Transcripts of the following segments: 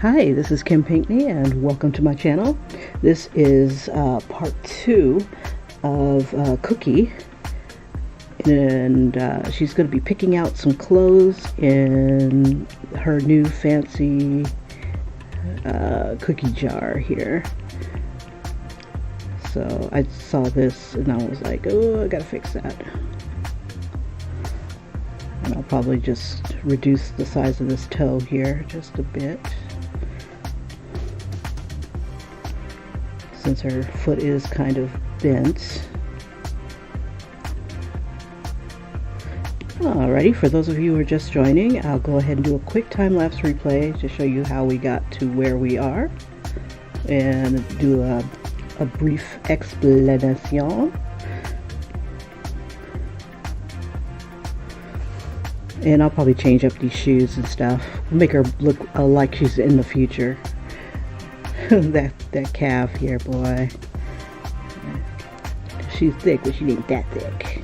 Hi, this is Kim Pinkney and welcome to my channel. This is part 2 of Cookie, and she's going to be picking out some clothes in her new fancy cookie jar here. So I saw this and I was like, oh, I gotta fix that. And I'll probably just reduce the size of this toe here just a bit, since her foot is kind of bent. Alrighty, for those of you who are just joining, I'll go ahead and do a quick time-lapse replay to show you how we got to where we are, and do a brief explanation. And I'll probably change up these shoes and stuff, make her look like she's in the future. that calf here, boy. She's thick, but she ain't that thick.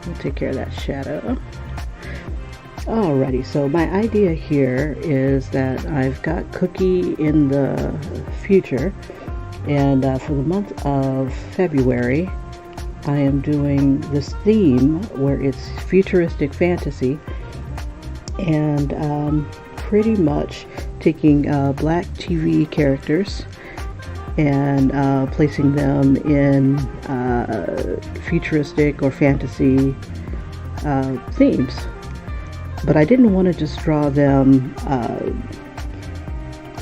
We'll take care of that shadow. Alrighty, so my idea here is that I've got Cookie in the future, and for the month of February I am doing this theme where it's futuristic fantasy, and pretty much taking black TV characters and placing them in futuristic or fantasy themes. But I didn't want to just draw them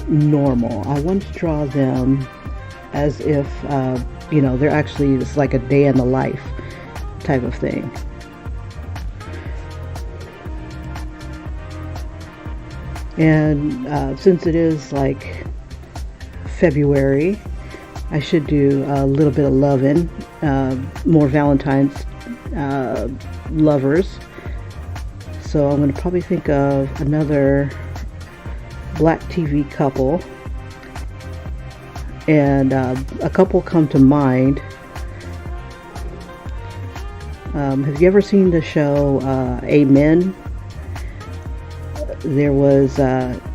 normal. I wanted to draw them as if, they're actually, it's like a day in the life type of thing. And since it is like February, I should do a little bit of loving, more Valentine's lovers. So I'm going to probably think of another black TV couple, and a couple come to mind. Have you ever seen the show Amen? There was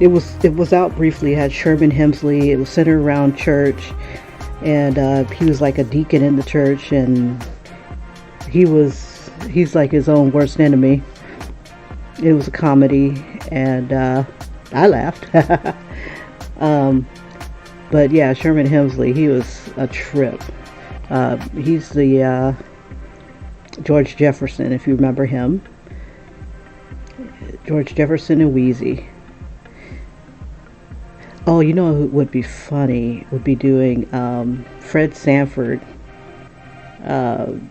it was out briefly. It had Sherman Hemsley. It was centered around church, and he was like a deacon in the church, and he's like his own worst enemy. It was a comedy, and I laughed. But yeah, Sherman Hemsley, he was a trip. He's the George Jefferson, if you remember him. George Jefferson and Wheezy. Oh, you know who would be funny? Would be doing Fred Sanford, and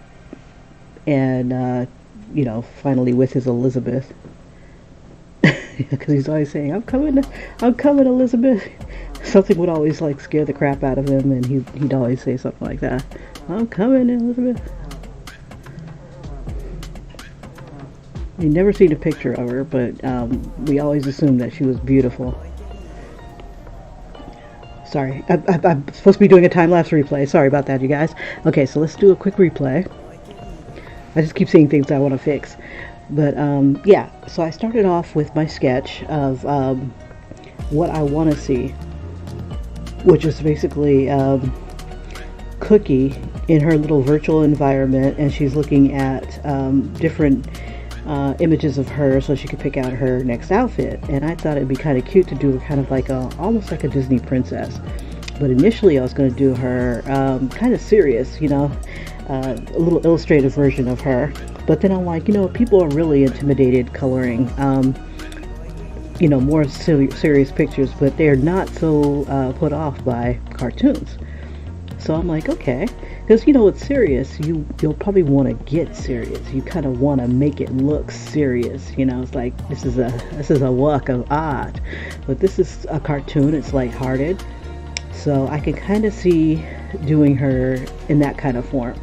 finally with his Elizabeth. Because he's always saying, I'm coming, Elizabeth." Something would always like scare the crap out of him, and he'd always say something like that. "I'm coming, Elizabeth." You never seen a picture of her, but we always assumed that she was beautiful. Sorry, I'm supposed to be doing a time-lapse replay. Sorry about that, you guys. Okay, so let's do a quick replay. I just keep seeing things I want to fix. But yeah, so I started off with my sketch of what I want to see, which is basically Cookie in her little virtual environment, and she's looking at different images of her so she could pick out her next outfit. And I thought it'd be kind of cute to do kind of like almost like a Disney princess. But initially I was going to do her kind of serious, a little illustrative version of her. But then I'm like, people are really intimidated coloring, more serious pictures, but they're not so put off by cartoons. So I'm like, okay, because it's serious. You'll probably want to get serious. You kind of want to make it look serious. It's like this is a work of art, but this is a cartoon. It's lighthearted, so I can kind of see doing her in that kind of form,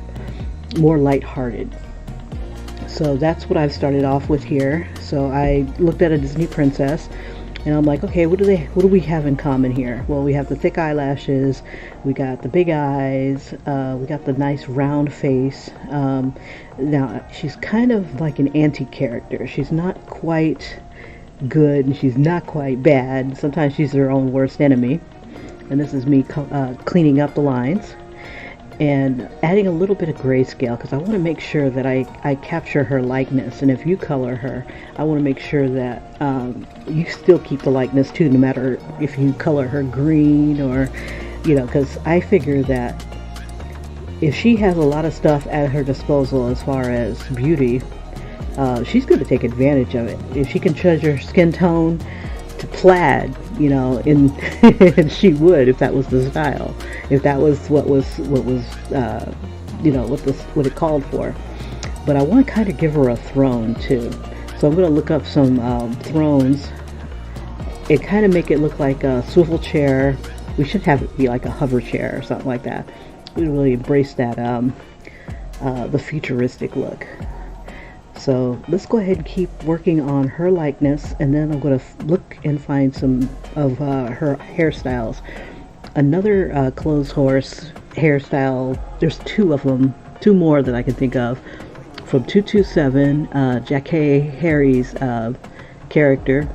more lighthearted. So that's what I've started off with here. So I looked at a Disney princess. And I'm like, okay, what do we have in common here? Well, we have the thick eyelashes, we got the big eyes, we got the nice round face. Now she's kind of like an anti-character. She's not quite good and she's not quite bad. Sometimes she's her own worst enemy. And this is me cleaning up the lines and adding a little bit of grayscale because I want to make sure that I capture her likeness. And if you color her, I want to make sure that you still keep the likeness too, no matter if you color her green or, you know, because I figure that if she has a lot of stuff at her disposal as far as beauty, she's going to take advantage of it. If she can change her skin tone to plaid, you know, and she would if that was the style, if that was what was you know, what it called for. But I want to kind of give her a throne too, so I'm going to look up some thrones and kind of make it look like a swivel chair. We should have it be like a hover chair or something like that. We really embrace that the futuristic look. So let's go ahead and keep working on her likeness, and then I'm going to look and find some of her hairstyles. Another clothes horse hairstyle, there's two of them, two more that I can think of, from 227, Jackie Harry's character.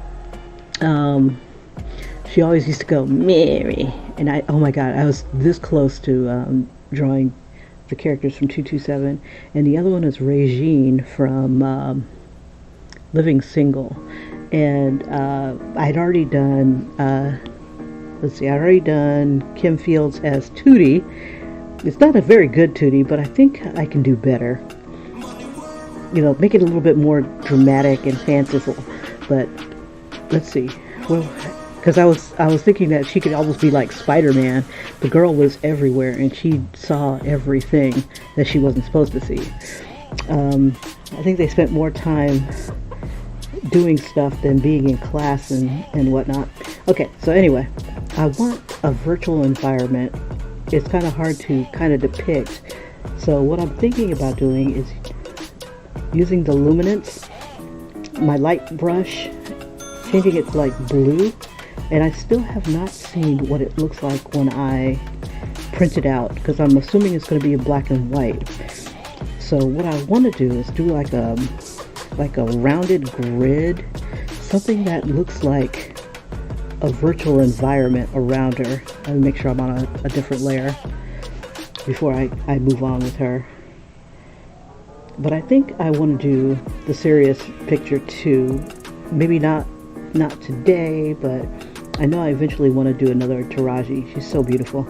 She always used to go, Mary, and oh my god, I was this close to drawing the characters from 227, and the other one is Regine from Living Single. And I'd already done I'd already done Kim Fields as Tootie. It's not a very good Tootie, but I think I can do better, you know, make it a little bit more dramatic and fanciful. But let's see, well, because I was thinking that she could almost be like Spider-Man. The girl was everywhere and she saw everything that she wasn't supposed to see. I think they spent more time doing stuff than being in class and whatnot. Okay, so anyway, I want a virtual environment. It's kind of hard to kind of depict. So what I'm thinking about doing is using the luminance, my light brush, changing it to like blue. And I still have not seen what it looks like when I print it out, because I'm assuming it's going to be in black and white. So what I want to do is do like a rounded grid, something that looks like a virtual environment around her. Let me make sure I'm on a different layer before I move on with her. But I think I want to do the serious picture too. Maybe not today, but I know I eventually want to do another Taraji. She's so beautiful.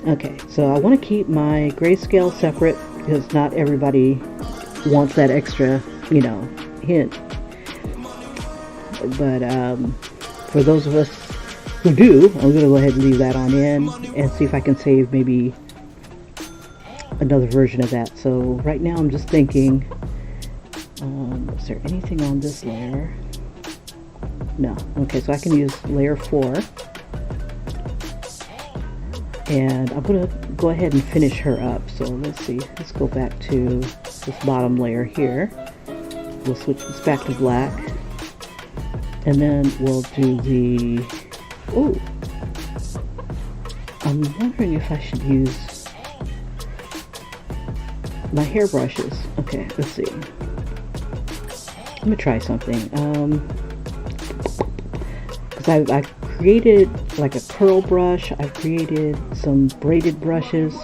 Okay, so I want to keep my grayscale separate because not everybody wants that extra, you know, hint. But for those of us who do, I'm going to go ahead and leave that on in and see if I can save maybe another version of that. So right now I'm just thinking, is there anything on this layer? No. Okay, so I can use layer 4. And I'm going to go ahead and finish her up. So let's see. Let's go back to this bottom layer here. We'll switch this back to black. And then we'll do the... Ooh! I'm wondering if I should use my hair brushes. Okay, let's see. Let me try something. Because I created like a curl brush. I've created some braided brushes.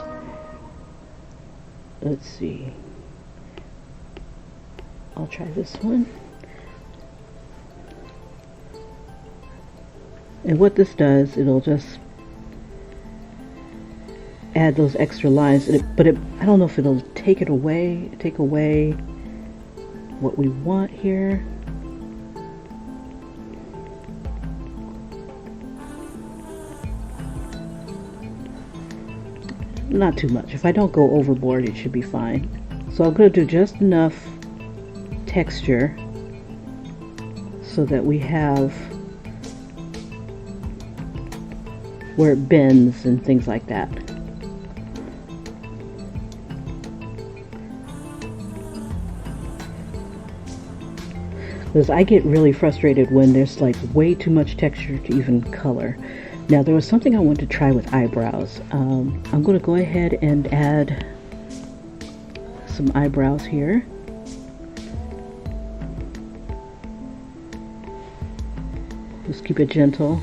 Let's see. I'll try this one. And what this does, it'll just add those extra lines. But I don't know if it'll take away what we want here. Not too much. If I don't go overboard, it should be fine. So I'm going to do just enough texture so that we have where it bends and things like that. Because I get really frustrated when there's like way too much texture to even color. Now there was something I wanted to try with eyebrows. I'm going to go ahead and add some eyebrows here. Just keep it gentle.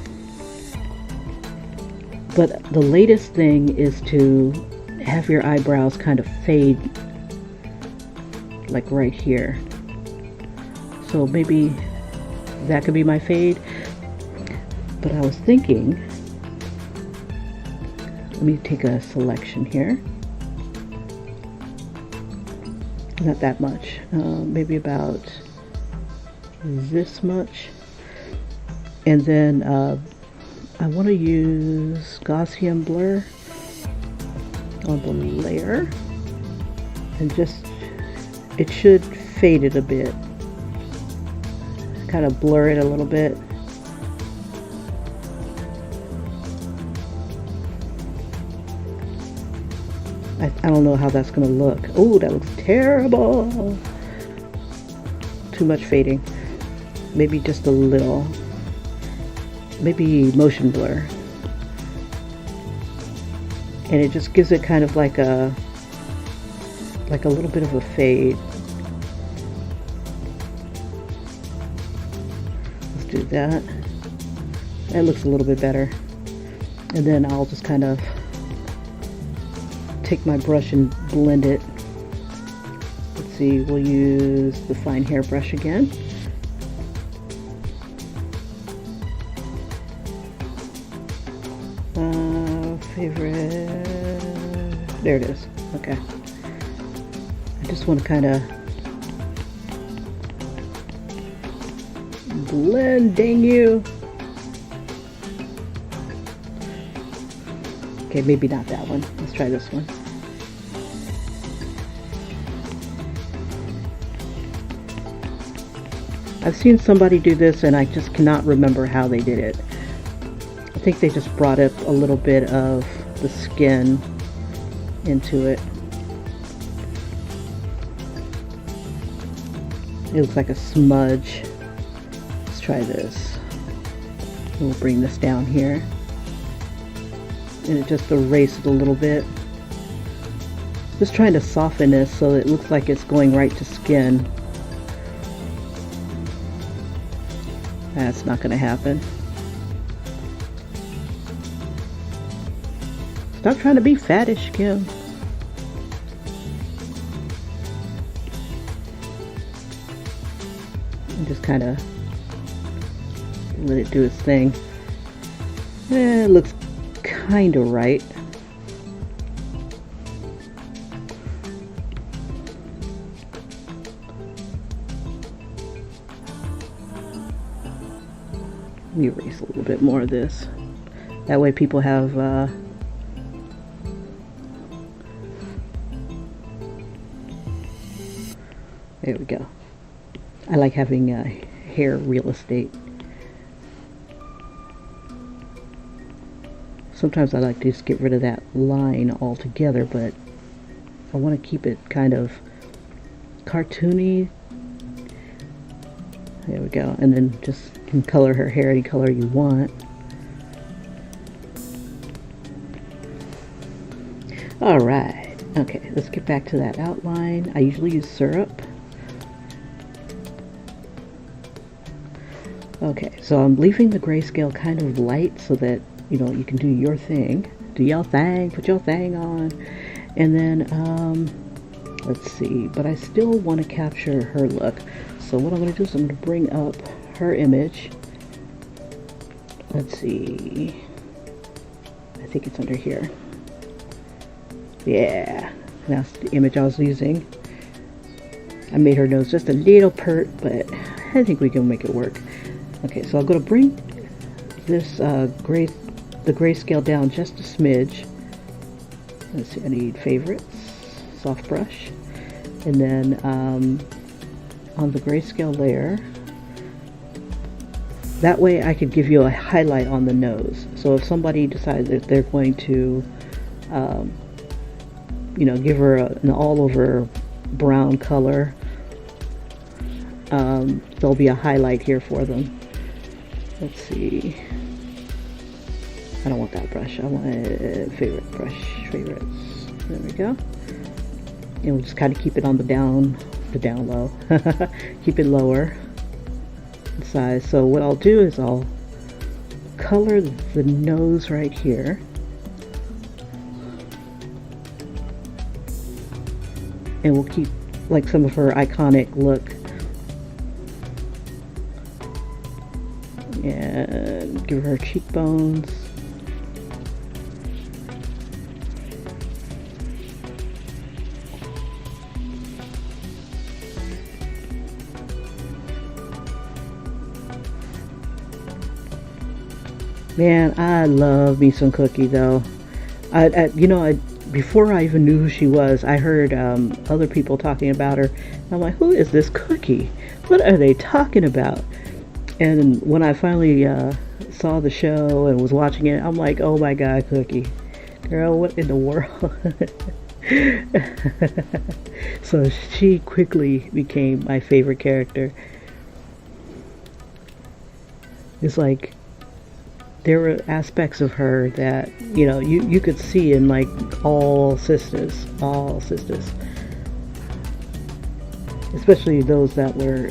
But the latest thing is to have your eyebrows kind of fade, like right here. So maybe that could be my fade. But I was thinking, let me take a selection here. Not that much, maybe about this much. And then I want to use Gaussian blur on the layer, and just, it should fade it a bit, kind of blur it a little bit. I don't know how that's going to look. Oh, that looks terrible. Too much fading. Maybe just a little. Maybe motion blur. And it just gives it kind of like a little bit of a fade. Let's do that. That looks a little bit better. And then I'll just kind of take my brush and blend it. Let's see, we'll use the fine hair brush again. Favorite, there it is. Okay, I just want to kind of blend, dang you. Okay, maybe not that one. Let's try this one. I've seen somebody do this and I just cannot remember how they did it. I think they just brought up a little bit of the skin into it. It looks like a smudge. Let's try this. We'll bring this down here. And it just erase it a little bit. Just trying to soften this so it looks like it's going right to skin. That's not going to happen. Stop trying to be fattish, Kim. And just kind of let it do its thing. It looks kind of right. Let me erase a little bit more of this. That way people have there we go. I like having hair real estate. Sometimes I like to just get rid of that line altogether, but I want to keep it kind of cartoony. There we go. And then just you can color her hair any color you want. Alright. Okay, let's get back to that outline. I usually use syrup. Okay, so I'm leaving the grayscale kind of light so that, you know, you can do your thing. Do your thing, put your thing on. And then, let's see, but I still want to capture her look. So what I'm going to do is I'm going to bring up her image. Let's see. I think it's under here. Yeah, that's the image I was using. I made her nose just a little pert, but I think we can make it work. Okay, so I'm going to bring this the grayscale down just a smidge. Let's see, I need favorites, soft brush, and then on the grayscale layer, that way I could give you a highlight on the nose. So if somebody decides that they're going to you know, give her an all over brown color, there'll be a highlight here for them. Let's see. I don't want that brush. I want a favorite brush. Favorites. There we go. And we'll just kind of keep it on the down low. Keep it lower in size. So what I'll do is I'll color the nose right here. And we'll keep like some of her iconic look. And give her cheekbones. Man, I love me some Cookie though. Before I even knew who she was, I heard other people talking about her. I'm like, who is this Cookie? What are they talking about? And when I finally saw the show and was watching it, I'm like, oh my God, Cookie. Girl, what in the world? So she quickly became my favorite character. It's like, there were aspects of her that, you could see in like all sisters. Especially those that were,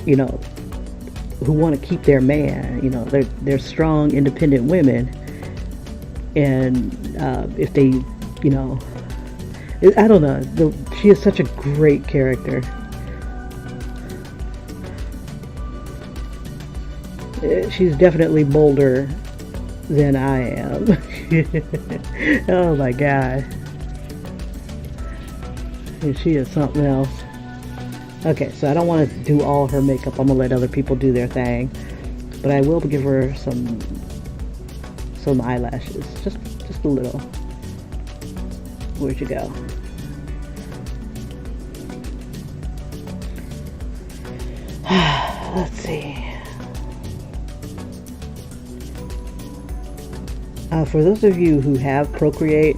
who want to keep their man. They're strong, independent women. And if they, I don't know, she is such a great character. She's definitely bolder than I am. Oh my God. She is something else. Okay, so I don't want to do all her makeup. I'm gonna let other people do their thing, but I will give her some eyelashes, just a little. Where'd you go? Let's see. For those of you who have Procreate,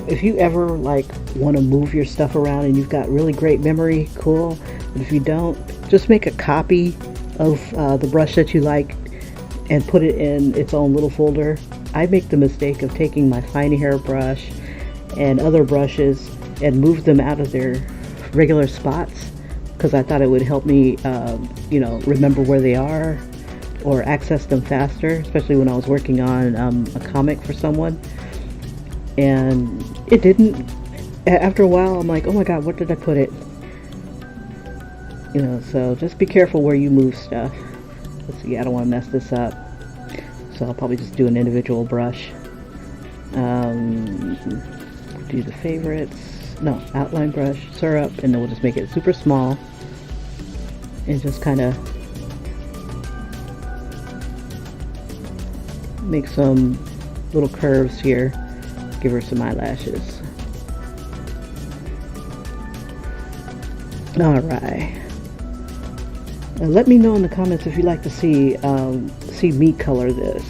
if you ever like want to move your stuff around and you've got really great memory, cool. But if you don't, just make a copy of the brush that you like and put it in its own little folder. I make the mistake of taking my fine hair brush and other brushes and move them out of their regular spots because I thought it would help me, remember where they are or access them faster, especially when I was working on a comic for someone. And it didn't. After a while, I'm like, oh my God, where did I put it? So just be careful where you move stuff. Let's see, I don't want to mess this up. So I'll probably just do an individual brush. Do the favorites. No, outline brush, syrup, and then we'll just make it super small. And just kind of make some little curves here. Give her some eyelashes. Alright. Let me know in the comments if you'd like to see me color this.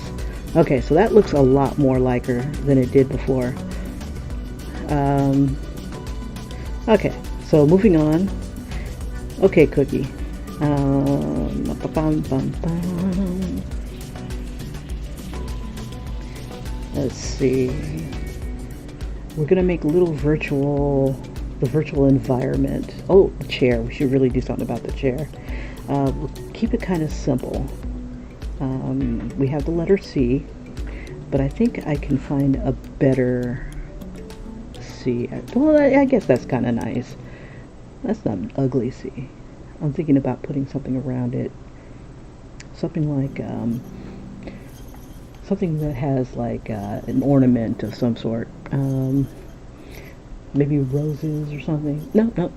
Okay, so that looks a lot more like her than it did before. Okay, so moving on. Okay, Cookie. Let's see. We're gonna make a little the virtual environment. Oh, a chair. We should really do something about the chair. We'll keep it kind of simple. We have the letter C, but I think I can find a better C. Well, I guess that's kind of nice. That's not an ugly C. I'm thinking about putting something around it. Something like, something that has like an ornament of some sort. Maybe roses or something. No.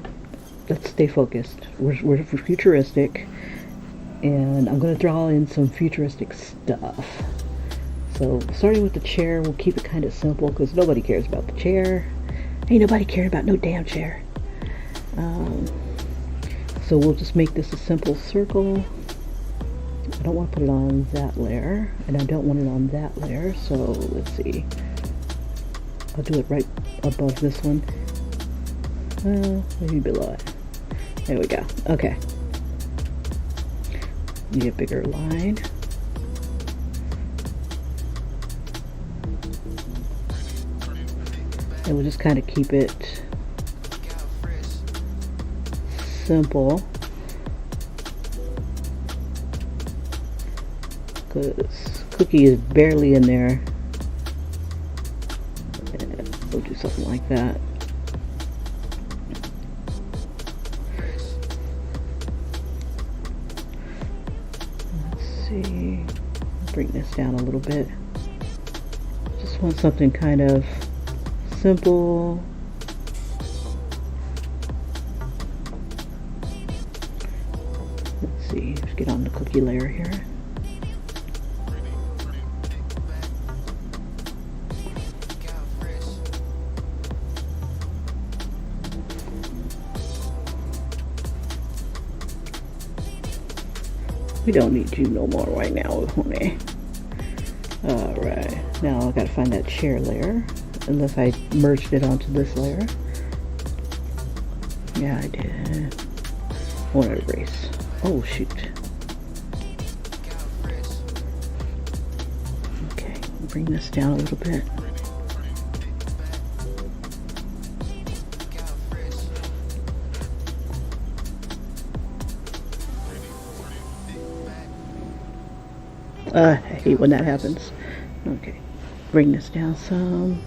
Let's stay focused. We're futuristic. And I'm going to draw in some futuristic stuff. So starting with the chair, we'll keep it kind of simple because nobody cares about the chair. Ain't nobody caring about no damn chair. So we'll just make this a simple circle. I don't want to put it on that layer, and I don't want it on that layer, so let's see. I'll do it right above this one. Maybe below it. There we go. Okay. Need a bigger line. And we'll just kind of keep it simple, because Cookie is barely in there. And we'll do something like that. Let's see, bring this down a little bit. Just want something kind of simple. Let's see, let's get on the cookie layer here. We don't need you no more right now, honey. Alright, now I gotta find that chair layer, unless I merged it onto this layer. Yeah, I did. I want to erase. Oh, shoot. Okay, bring this down a little bit. I hate when that happens. Okay, bring this down some.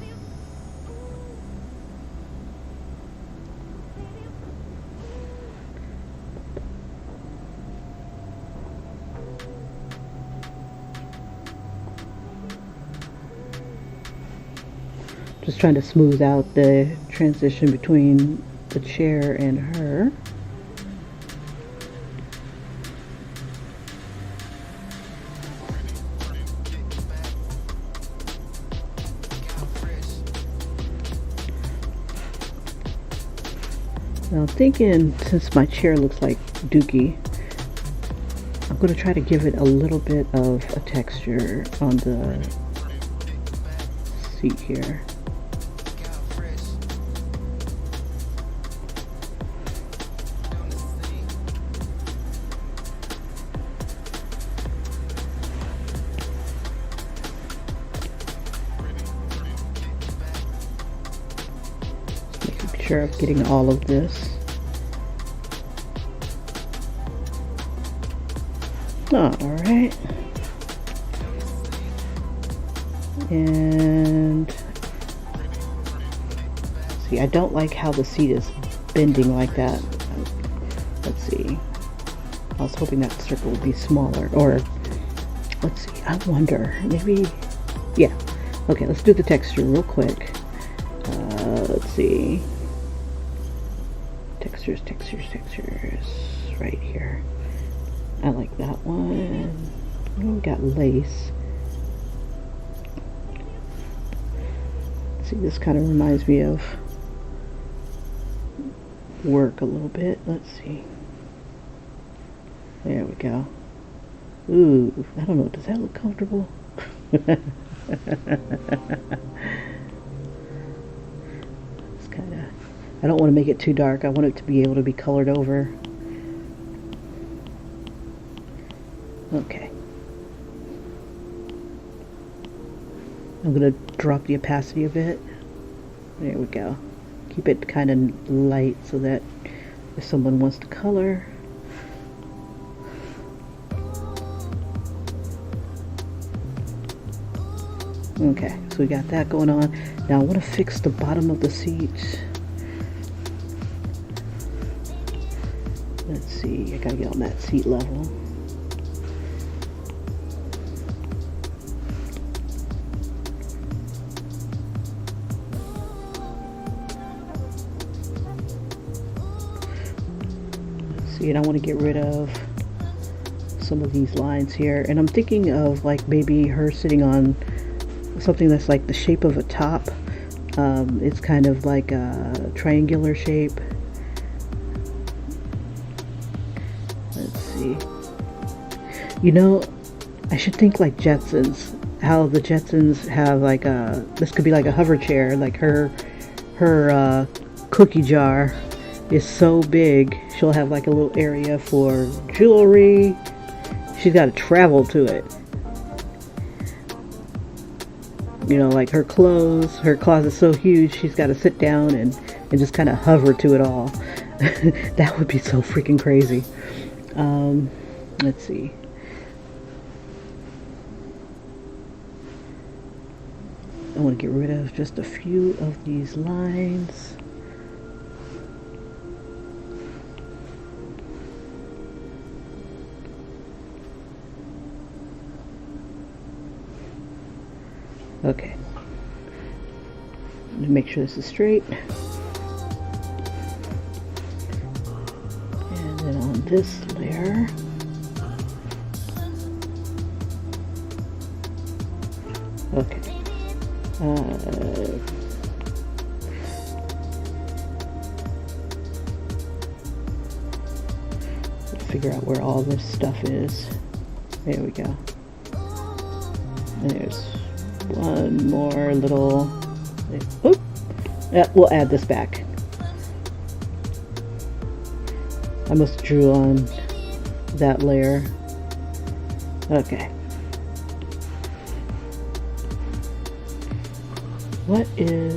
Just trying to smooth out the transition between the chair and her. Now I'm thinking, since my chair looks like Dookie, I'm going to try to give it a little bit of a texture on the seat here. Of getting all of this. Alright. And see, I don't like how the seat is bending like that. Let's see. I was hoping that circle would be smaller. Or let's see, I wonder, maybe, yeah. Okay, let's do the texture real quick. Let's see. Textures, right here. I like that one. We got lace. See, this kind of reminds me of work a little bit. Let's see. There we go. Ooh, I don't know, does that look comfortable? It's kind of, I don't want to make it too dark. I want it to be able to be colored over. Okay. I'm going to drop the opacity a bit. There we go. Keep it kind of light so that if someone wants to color. Okay, so we got that going on. Now I want to fix the bottom of the seat. Let's see, I gotta get on that seat level. Let's see, and I want to get rid of some of these lines here. And I'm thinking of like maybe her sitting on something that's like the shape of a top. It's kind of like a triangular shape. Let's see. You know, I should think like Jetsons. How the Jetsons have like a, this could be like a hover chair. Like her cookie jar is so big. She'll have like a little area for jewelry. she's got to travel to it. You know, like her clothes, her closet's so huge, she's got to sit down and just kind of hover to it all. That would be so freaking crazy. Let's see. I want to get rid of just a few of these lines. Okay. Make sure this is straight. And then on this layer, okay. Figure out where all this stuff is. There we go. There's one more little. Oop. Yeah, we'll add this back. I must drew on that layer. Okay. What is...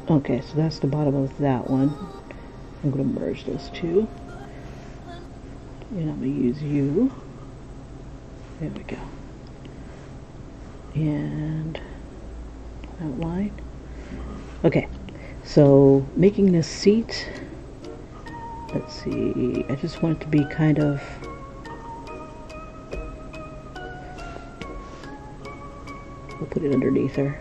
Okay, so that's the bottom of that one. I'm going to merge those two. And I'm going to use you. There we go. And outline. Okay, so making this seat, let's see, I just want it to be kind of, we'll put it underneath her.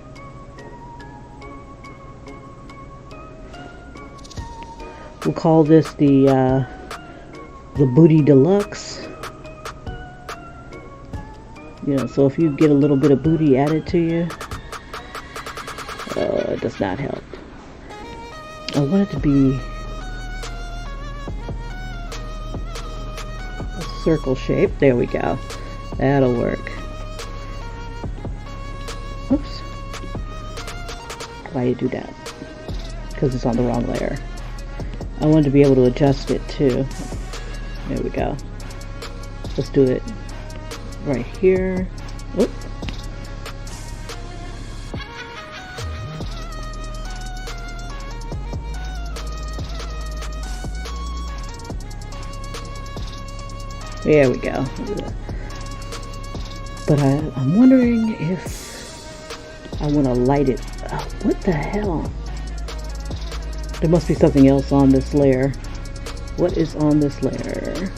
We'll call this the Booty Deluxe. You know, so if you get a little bit of booty added to you, it does not help. I want it to be a circle shape. There we go. That'll work. Oops. Why you do that? Because it's on the wrong layer. I wanted to be able to adjust it too. There we go. Let's do it right here. Whoop. There we go. But I'm wondering if I want to light it up. What the hell? There must be something else on this layer. What is on this layer?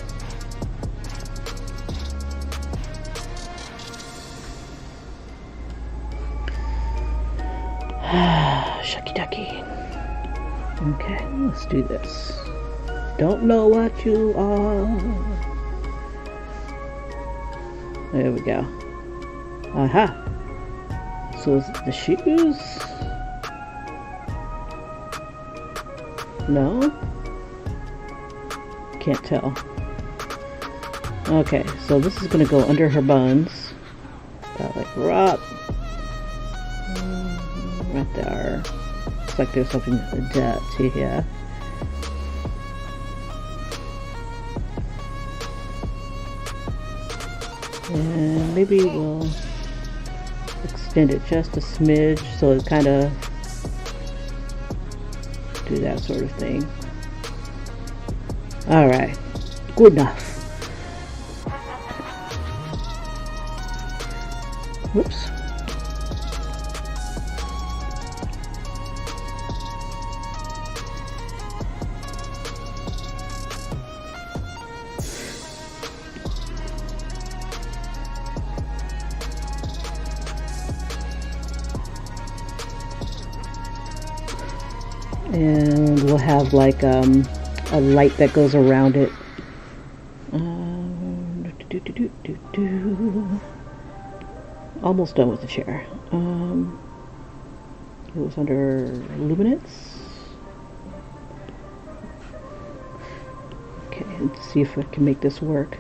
Shucky ducky. Okay, let's do this. Don't know what you are. There we go. Aha. So is it the shoes? No? Can't tell. Okay, so this is going to go under her buns. About like right there. Looks like there's something dirty here. And maybe we'll extend it just a smidge so it kind of do that sort of thing. Alright, good enough. Whoops. And we'll have like a light that goes around it. Almost done with the chair. It was under luminance. Okay, let's see if I can make this work.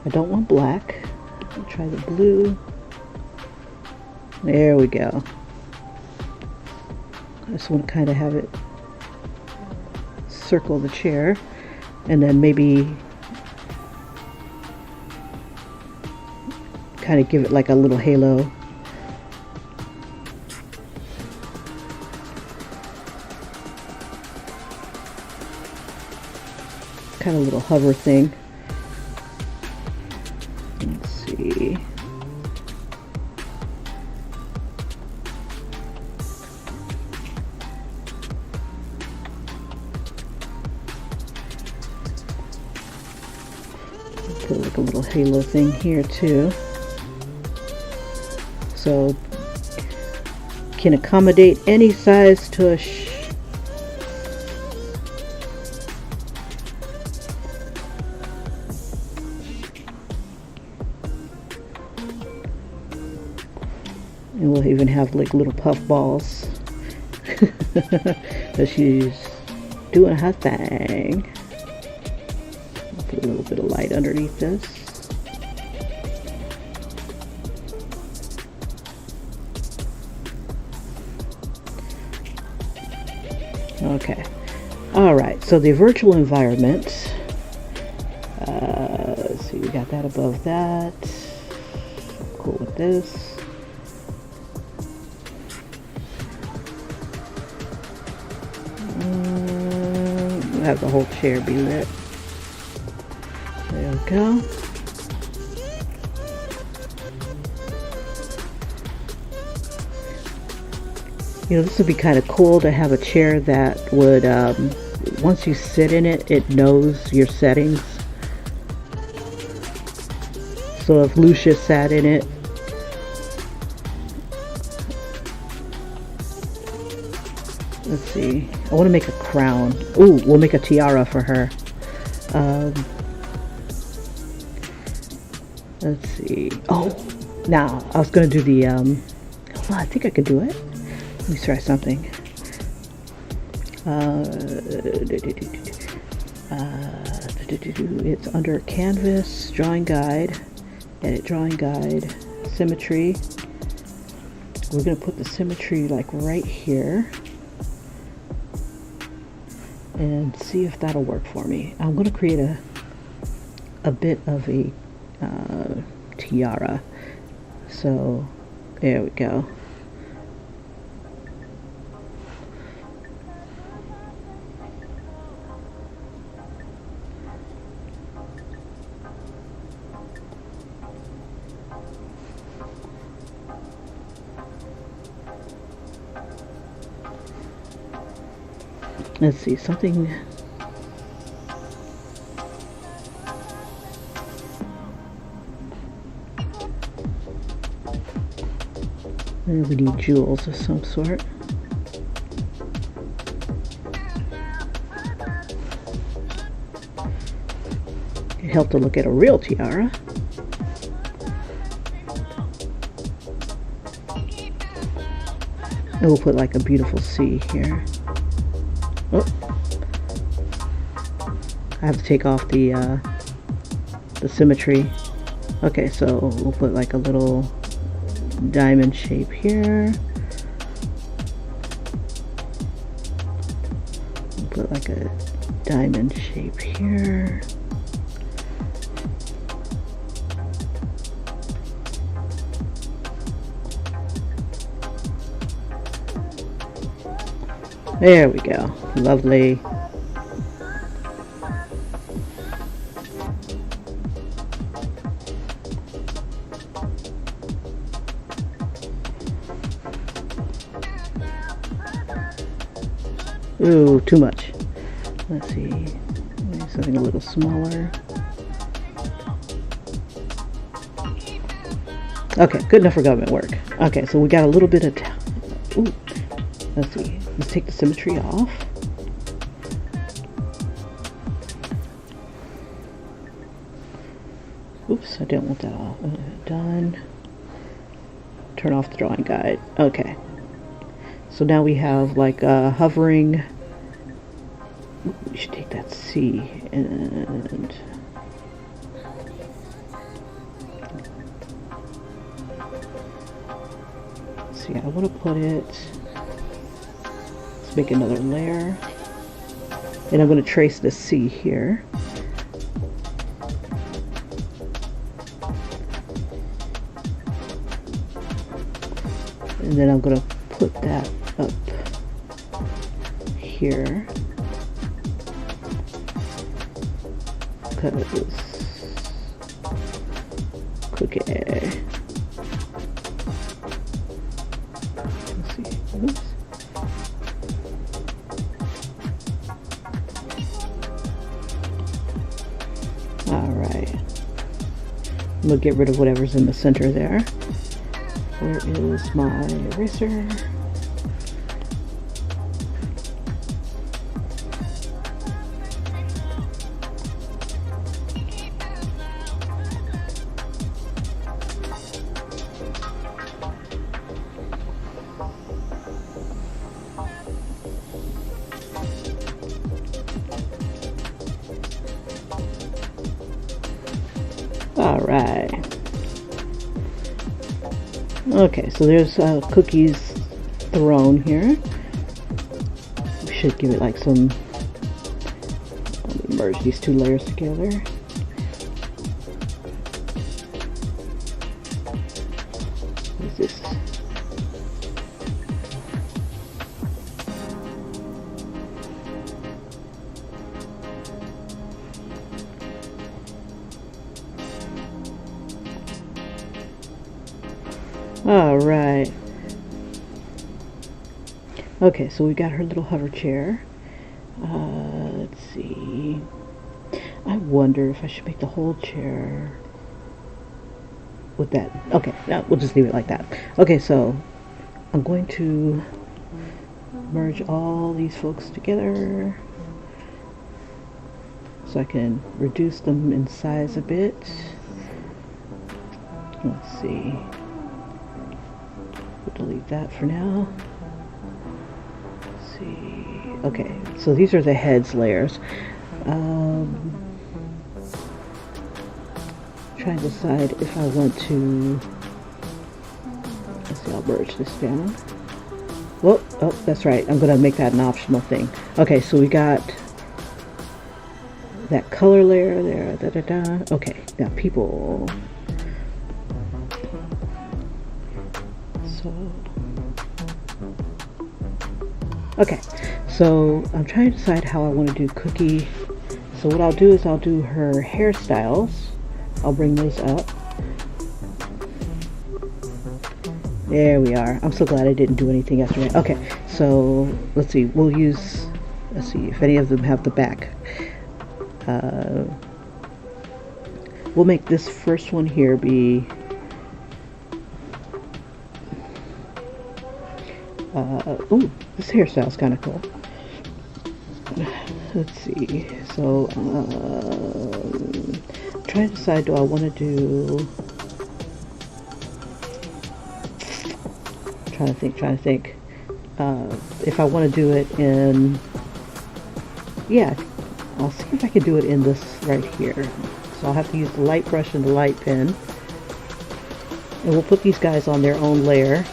I don't want black. I'll try the blue. There we go. I just want to kind of have it circle the chair. and then maybe kind of give it like a little halo. Kind of little hover thing. Let's see. Put like a little halo thing here too. So can accommodate any size tush. And we'll even have like little puff balls. So she's doing her thing. I'll put a little bit of light underneath this. Okay. Alright, so the virtual environment. Let's see, we got that above that. Cool with this. Have the whole chair be lit. There we go. You know, this would be kind of cool to have a chair that would, once you sit in it, it knows your settings. So if Lucia sat in it, let's see, I want to make a crown. Ooh, we'll make a tiara for her. Let's see. Oh, now I was going to do the, well, I think I could do it. Let me try something. It's under canvas, drawing guide, edit drawing guide, symmetry. We're going to put the symmetry like right here. And see if that'll work for me. I'm going to create a bit of a tiara. So there we go. Let's see, something. And we need jewels of some sort. It helped to look at a real tiara. And we'll put like a beautiful C here. Oh, I have to take off the symmetry. Okay, so we'll put like a little diamond shape here. We'll put like a diamond shape here. There we go. Lovely. Ooh, too much. Let's see. Maybe something a little smaller. Okay, good enough for government work. Okay, so we got a little bit of... Ooh, let's see. Let's take the symmetry off. Oops, I didn't want that off. Done. Turn off the drawing guide. Okay. So now we have like a hovering. We should take that C and see. I want to put it. Let's make another layer, and I'm going to trace the C here. And then I'm going to put that up here. Because Cookie. Let's see. Oops. Alright. I'm going to get rid of whatever's in the center there. Where is my eraser? Alright. Okay, so there's Cookie's throne here. We should give it like some... Let me merge these two layers together. What is this? All right. Okay, so we got her little hover chair. Let's see. I wonder if I should make the whole chair with that. Okay, no, we'll just leave it like that. Okay, so I'm going to merge all these folks together so I can reduce them in size a bit. Let's see. We'll delete that for now. Let's see. Okay, so these are the heads layers. Trying to decide if I want to. Let's see, I'll merge this down. Whoa, oh, that's right. I'm going to make that an optional thing. Okay, so we got that color layer there. Da, da, da. Okay, now people. Okay, so I'm trying to decide how I want to do Cookie. So what I'll do is I'll do her hairstyles. I'll bring those up. There we are. I'm so glad I didn't do anything yesterday. Okay, so let's see. We'll use, let's see if any of them have the back. We'll make this first one here be oh, this hairstyle's kind of cool. Let's see. So, I'm trying to decide, do I want to do... Trying to think. If I want to do it in... Yeah, I'll see if I can do it in this right here. So I'll have to use the light brush and the light pen. And we'll put these guys on their own layer.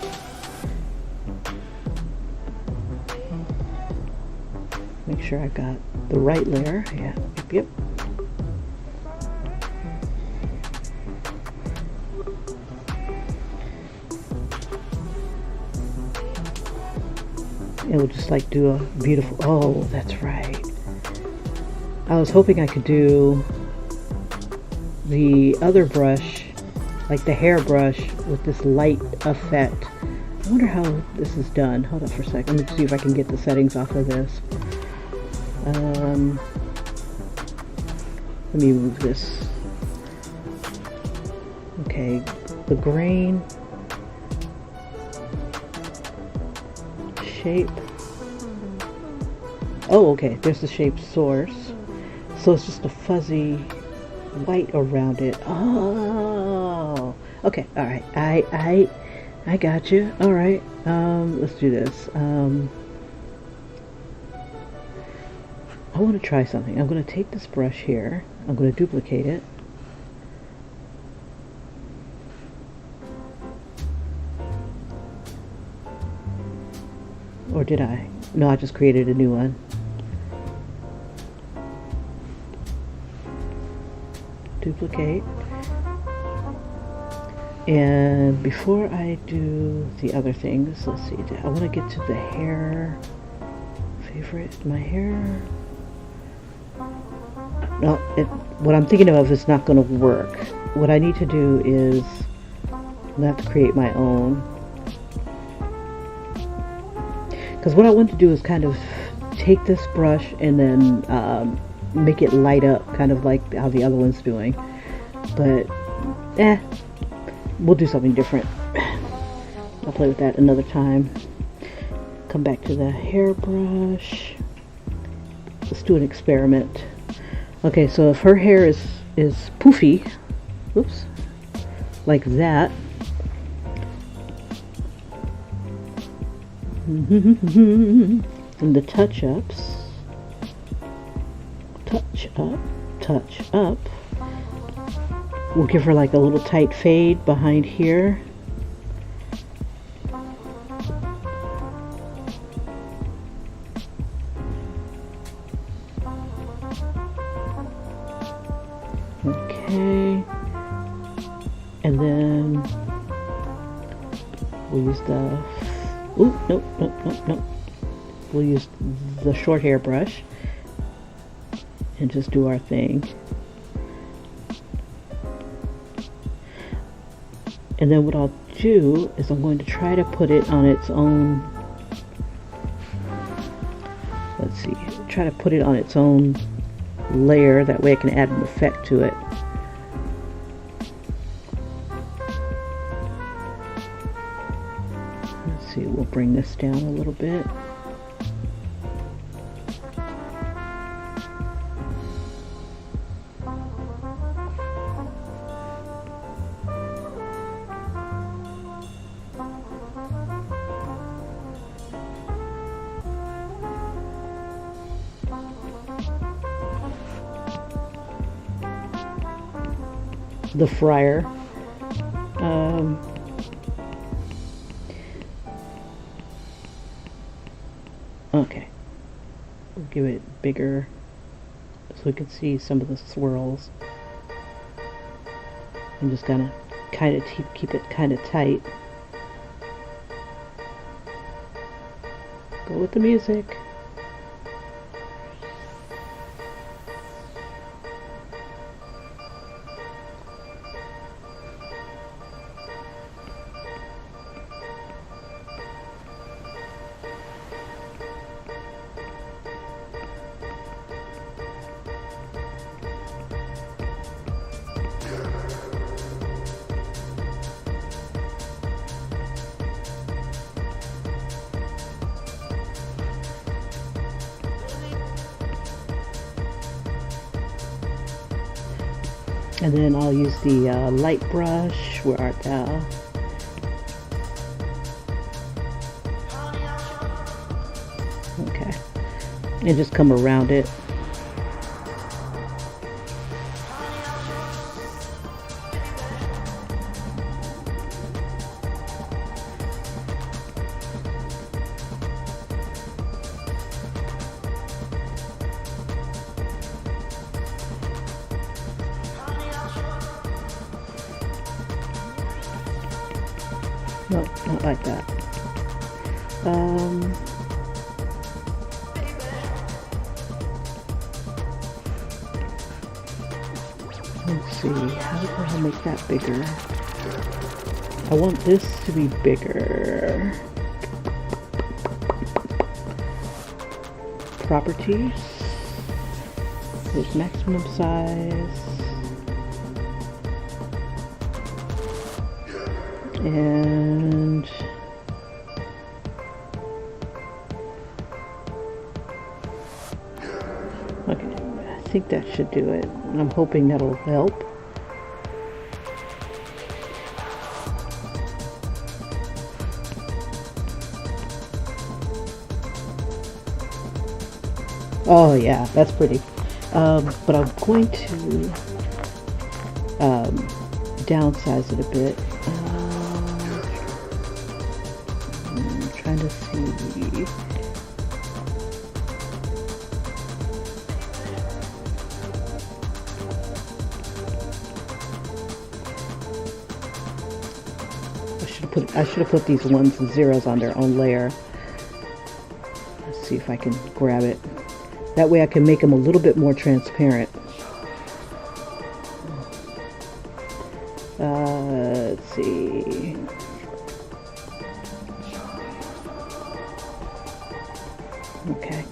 Make sure I've got the right layer. Yeah, yep. And we'll just like do a beautiful, oh, that's right. I was hoping I could do the other brush, like the hair brush with this light effect. I wonder how this is done. Hold on for a second. Let me see if I can get the settings off of this. Let me move this. Okay, the grain, shape. Oh, okay, there's the shape source. So it's just a fuzzy white around it. Oh, okay, all right. I got you. All right. Let's do this. I want to try something. I'm going to take this brush here. I'm going to duplicate it. Or did I? No, I just created a new one. Duplicate. And before I do the other things, let's see, I want to get to the hair favorite. My hair, no, what I'm thinking of is not going to work. What I need to do is I have to create my own, because what I want to do is kind of take this brush and then make it light up, kind of like how the other one's doing. But we'll do something different. I'll play with that another time. Come back to the hairbrush. Let's do an experiment. Okay, so if her hair is poofy, oops, like that, and the touch-ups, touch up, we'll give her like a little tight fade behind here. Okay, and then we'll use the nope. We'll use the short hair brush and just do our thing. And then what I'll do is I'm going to try to put it on its own, let's see, try to put it on its own layer, that way I can add an effect to it. Let's see, we'll bring this down a little bit. The fryer. Okay, we'll give it bigger so we can see some of the swirls. I'm just gonna kind of keep it kind of tight. Go with the music. And then I'll use the light brush. Where art thou? Okay. And just come around it. Nope, not like that. Let's see, how do I make that bigger? I want this to be bigger. Properties. There's maximum size. And okay, I think that should do it. I'm hoping that'll help. Oh yeah, that's pretty. But I'm going to downsize it a bit. I'm trying to see. I should have put these ones and zeros on their own layer. Let's see if I can grab it. That way I can make them a little bit more transparent. Let's see. Okay.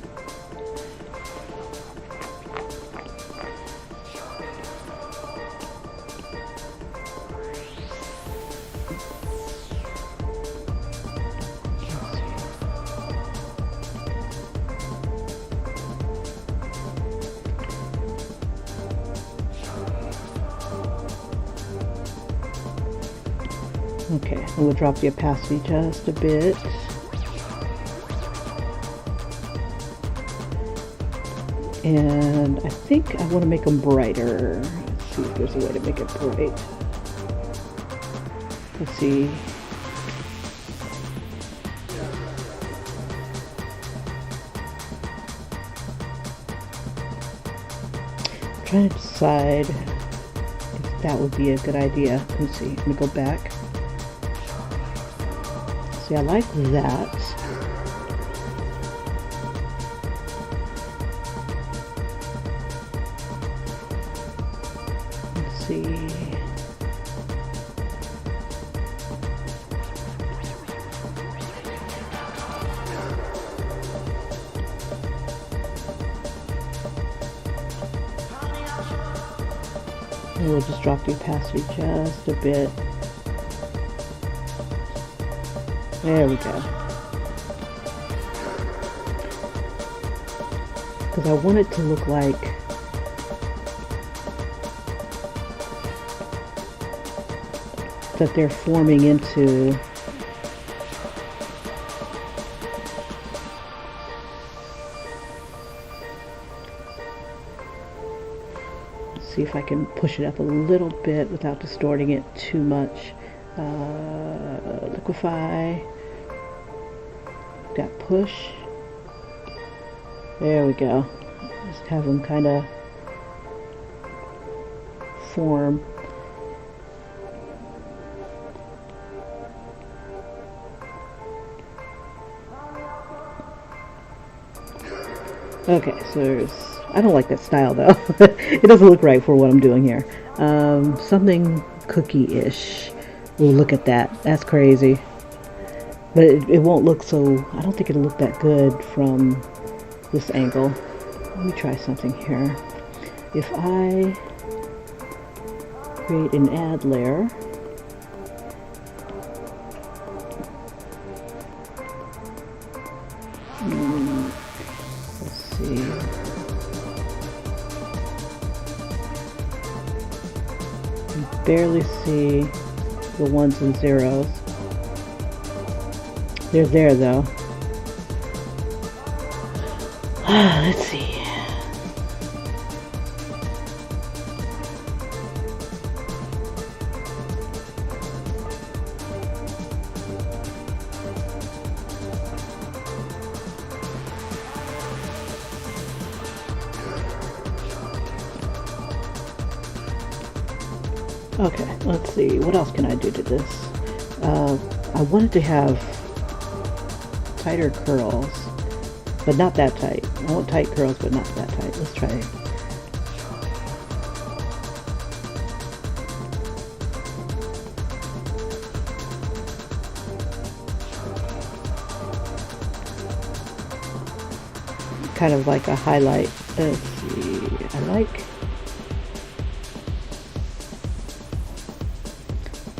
Okay, and we'll drop the opacity just a bit. And I think I want to make them brighter. Let's see if there's a way to make it bright. Let's see. I'm trying to decide if that would be a good idea. Let's see. Let me go back. See, I like that. Let's see. And we'll just drop the opacity just a bit. There we go. Because I want it to look like that they're forming into see if I can push it up a little bit without distorting it too much. Liquify. Got push. There we go. Just have them kind of form. Okay, so there's, I don't like that style though. It doesn't look right for what I'm doing here. Something cookie-ish. Ooh, look at that. That's crazy. But it won't look so, I don't think it'll look that good from this angle. Let me try something here. If I create an add layer, let's see. You barely see the ones and zeros. They're there though. Let's see. Okay, let's see. What else can I do to this? I wanted to have tighter curls, but not that tight. I want tight curls, but not that tight. Let's try it. Kind of like a highlight. Let's see. I like.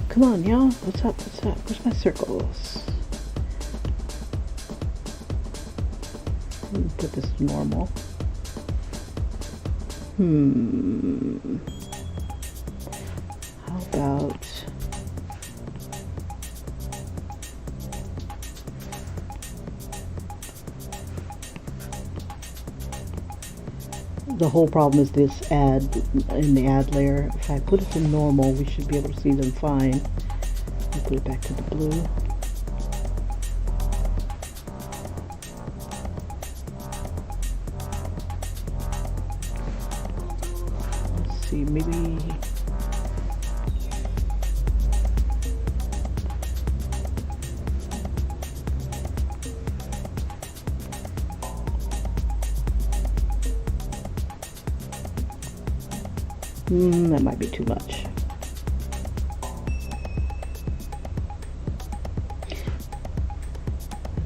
Come on, y'all. What's up? What's up? Where's my circles? Put this normal. How about the whole problem is this add in the add layer. If I put it to normal, we should be able to see them fine. I'll put it back to the blue. See, maybe That might be too much.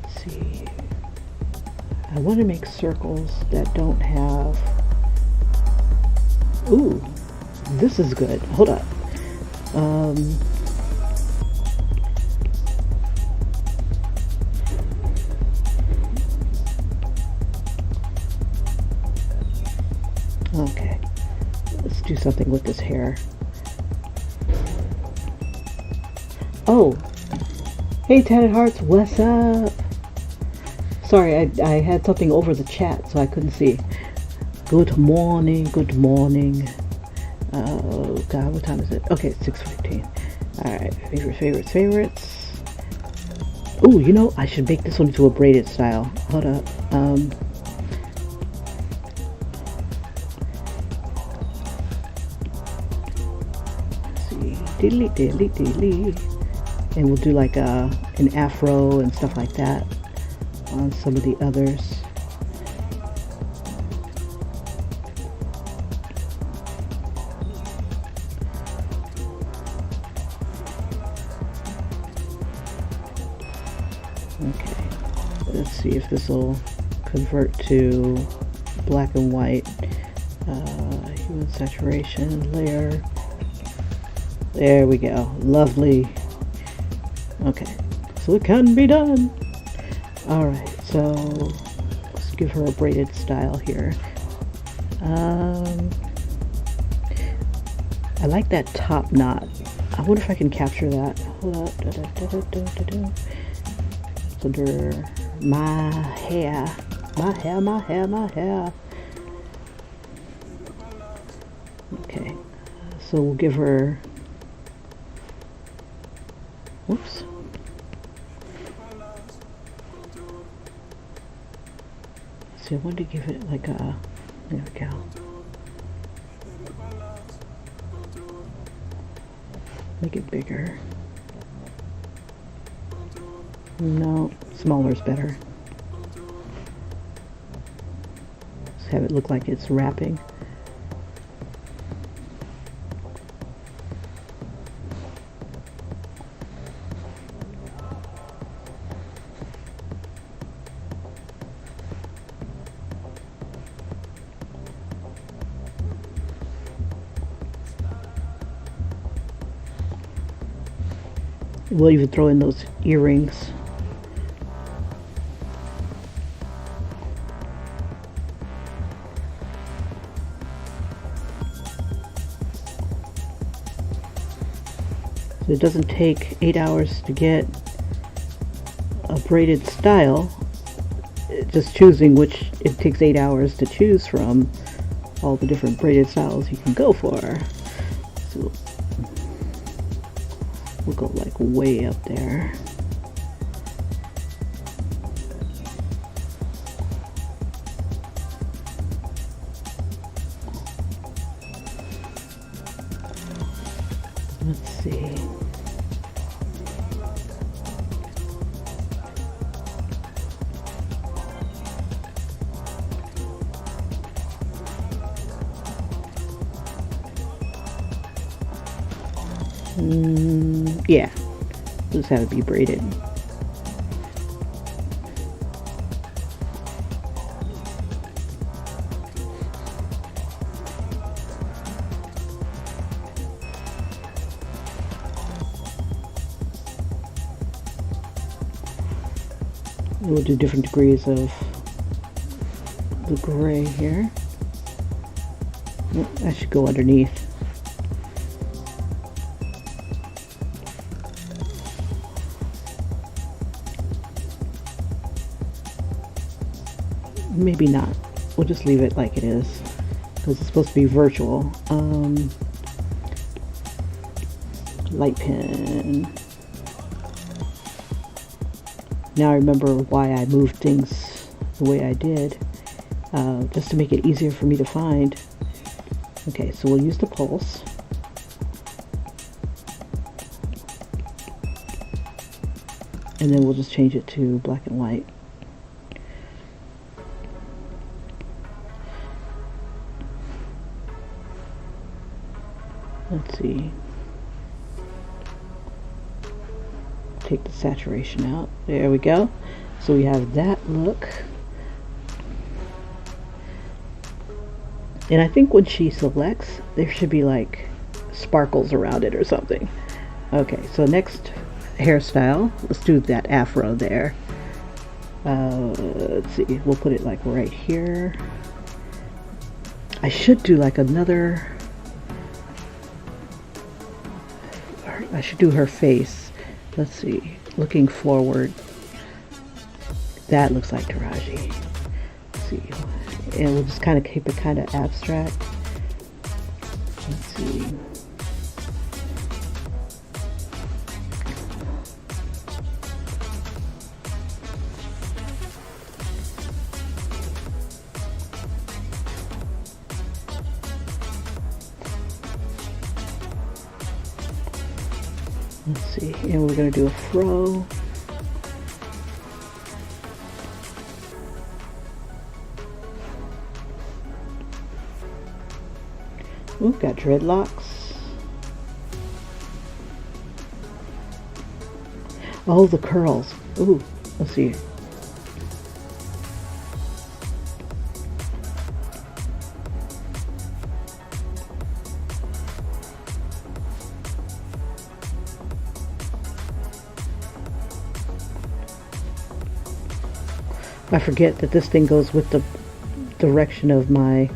Let's see. I want to make circles that don't have... Ooh, this is good. Hold up. Okay, let's do something with this hair. Oh, hey Tatted Hearts, what's up? Sorry, I had something over the chat, so I couldn't see. Good morning, good morning. Oh God, what time is it? Okay, it's 6:15. All right, favorites. Oh, you know, I should make this one into a braided style. Hold up. Let's see, diddly, and we'll do like an afro and stuff like that on some of the others. Okay, let's see if this will convert to black and white. Hue saturation layer. There we go. Lovely. Okay, so it can be done. All right, so let's give her a braided style here. I like that top knot. I wonder if I can capture that. Hold up. It's under my hair. Okay, so we'll give her... Whoops. See, I wanted to give it like a... There we go. Make it bigger. No, smaller is better. Just have it look like it's wrapping. We'll even throw in those earrings. So it doesn't take 8 hours to get a braided style. Just choosing which, it takes 8 hours to choose from all the different braided styles you can go for. So we'll go like way up there. Let's see. Yeah, just have it be braided. We'll do different degrees of the gray here. That should go underneath. Maybe not. We'll just leave it like it is because it's supposed to be virtual. Light pen. Now I remember why I moved things the way I did, just to make it easier for me to find. Okay, so we'll use the pulse. And then we'll just change it to black and white. see. Take the saturation out. There we go. So we have that look. And I think when she selects, there should be like sparkles around it or something. Okay, so next hairstyle. Let's do that afro there. Let's see. We'll put it like right here. I should do like another... I should do her face. Let's see. Looking forward. That looks like Taraji. Let's see. And we'll just kind of keep it kind of abstract. Let's see. Let's see. And we're going to do a fro. We've got dreadlocks. Oh, the curls. Ooh, let's see. I forget that this thing goes with the direction of my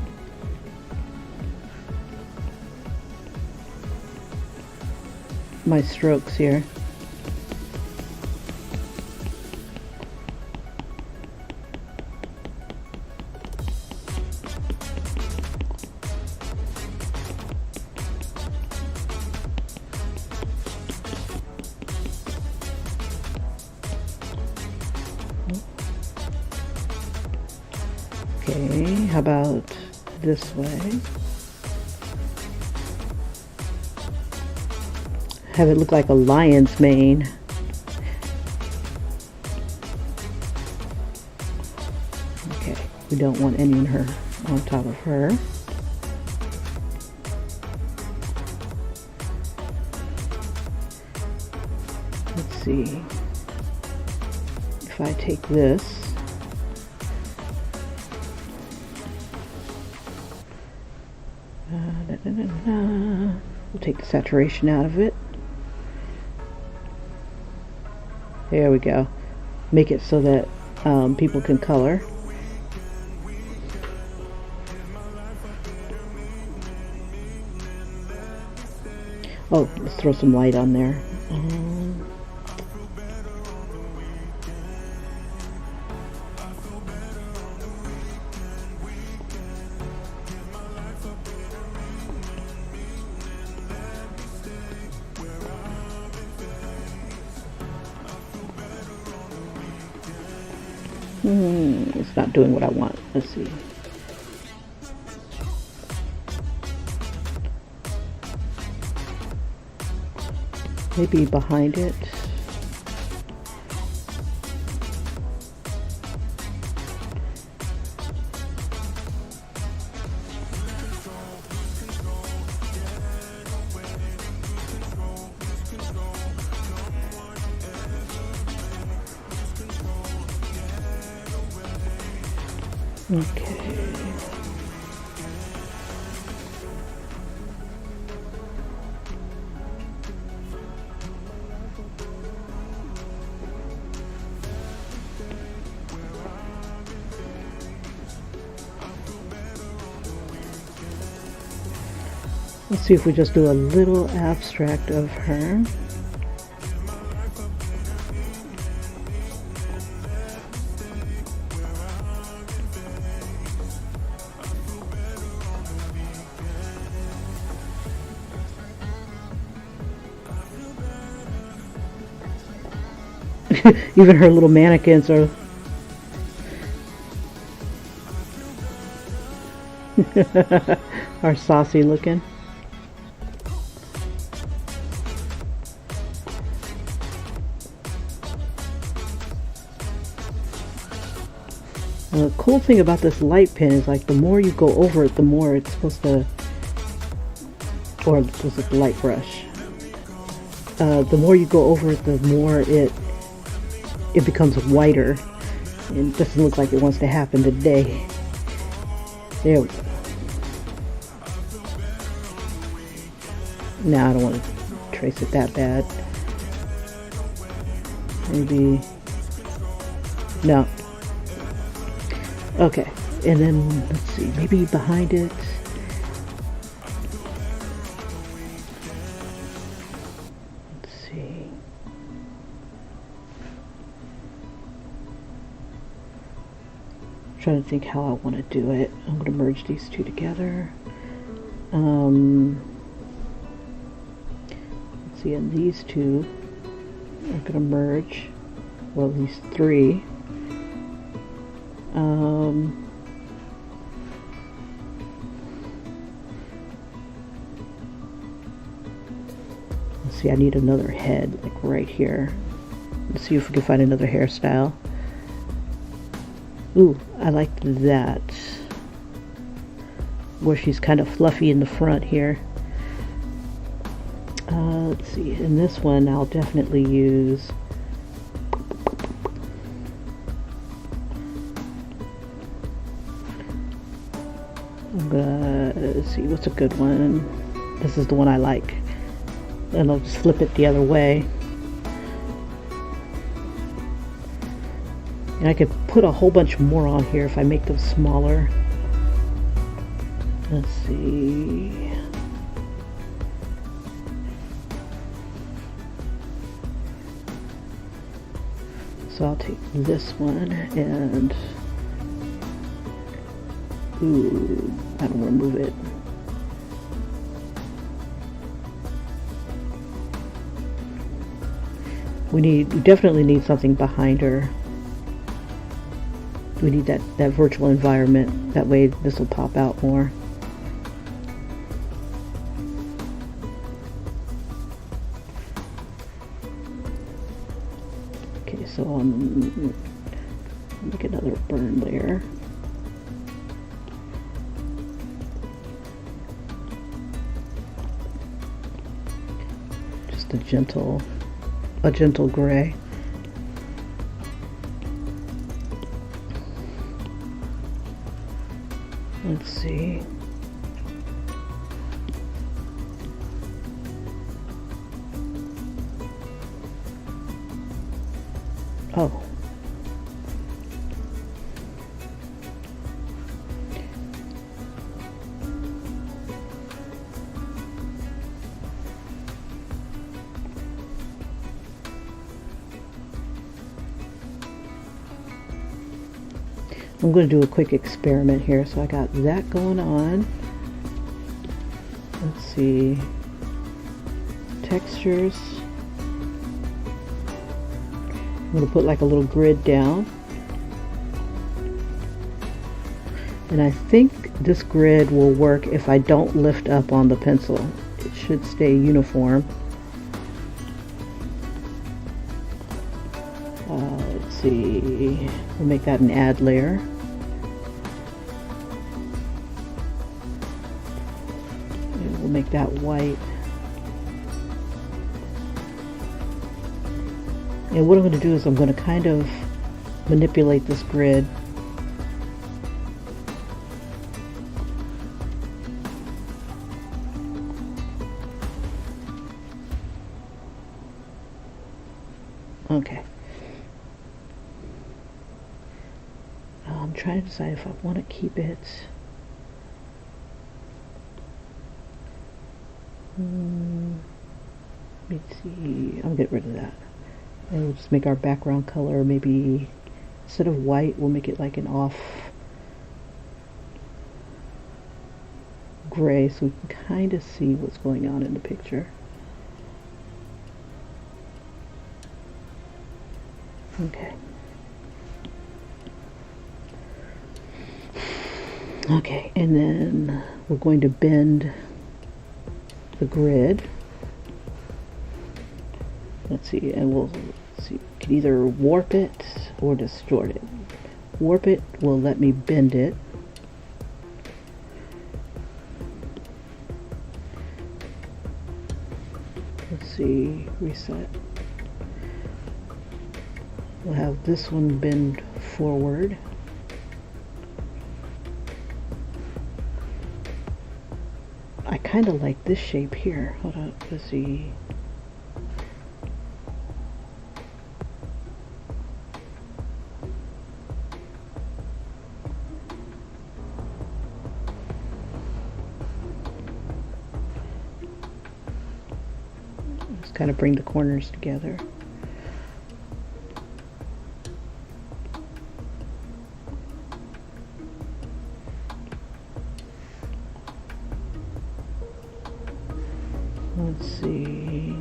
strokes here. Okay, how about this way? Have it look like a lion's mane. Okay, we don't want any in her on top of her. Let's see. If I take this, we'll take the saturation out of it. There we go. Make it so that people can color. Oh, let's throw some light on there. It's not doing what I want. Let's see. Maybe behind it. Okay. Let's see if we just do a little abstract of her. Even her little mannequins are are saucy looking. The cool thing about this light pen is like the more you go over it, the more it's supposed to or was it the light brush? The more you go over it, the more it becomes whiter. And it doesn't look like it wants to happen today. There we go. Now I don't want to trace it that bad. Maybe, no. Okay, and then let's see, maybe behind it. Let's see. I'm trying to think how I want to do it. I'm going to merge these two together. Let's see, and these two are going to merge. Well, these three. Let's see, I need another head, like right here. Let's see if we can find another hairstyle. Ooh, I like that. Where she's kind of fluffy in the front here. Let's see, in this one I'll definitely use let's see, what's a good one? This is the one I like. And I'll just flip it the other way. And I could put a whole bunch more on here if I make them smaller. Let's see. So I'll take this one and, ooh, I don't want to move it. We definitely need something behind her. We need that virtual environment. That way this will pop out more. Okay, so I'll make another burn layer. Just a gentle gray. Let's see. Oh. I'm going to do a quick experiment here. So I got that going on. Let's see. Textures. I'm going to put like a little grid down. And I think this grid will work if I don't lift up on the pencil. It should stay uniform. Let's see. We'll make that an add layer. And we'll make that white. And what I'm going to do is I'm going to kind of manipulate this grid. Okay. I'm trying to decide if I want to keep it. Let me see. I'll get rid of that. And we'll just make our background color maybe instead of white, we'll make it like an off gray so we can kind of see what's going on in the picture. Okay. Okay, and then we're going to bend the grid. Let's see, and we'll see. You can either warp it or distort it. Warp it will let me bend it. see, reset. We'll have this one bend forward. I kind of like this shape here. Hold on, let's see. Let's kind of bring the corners together. Let's see.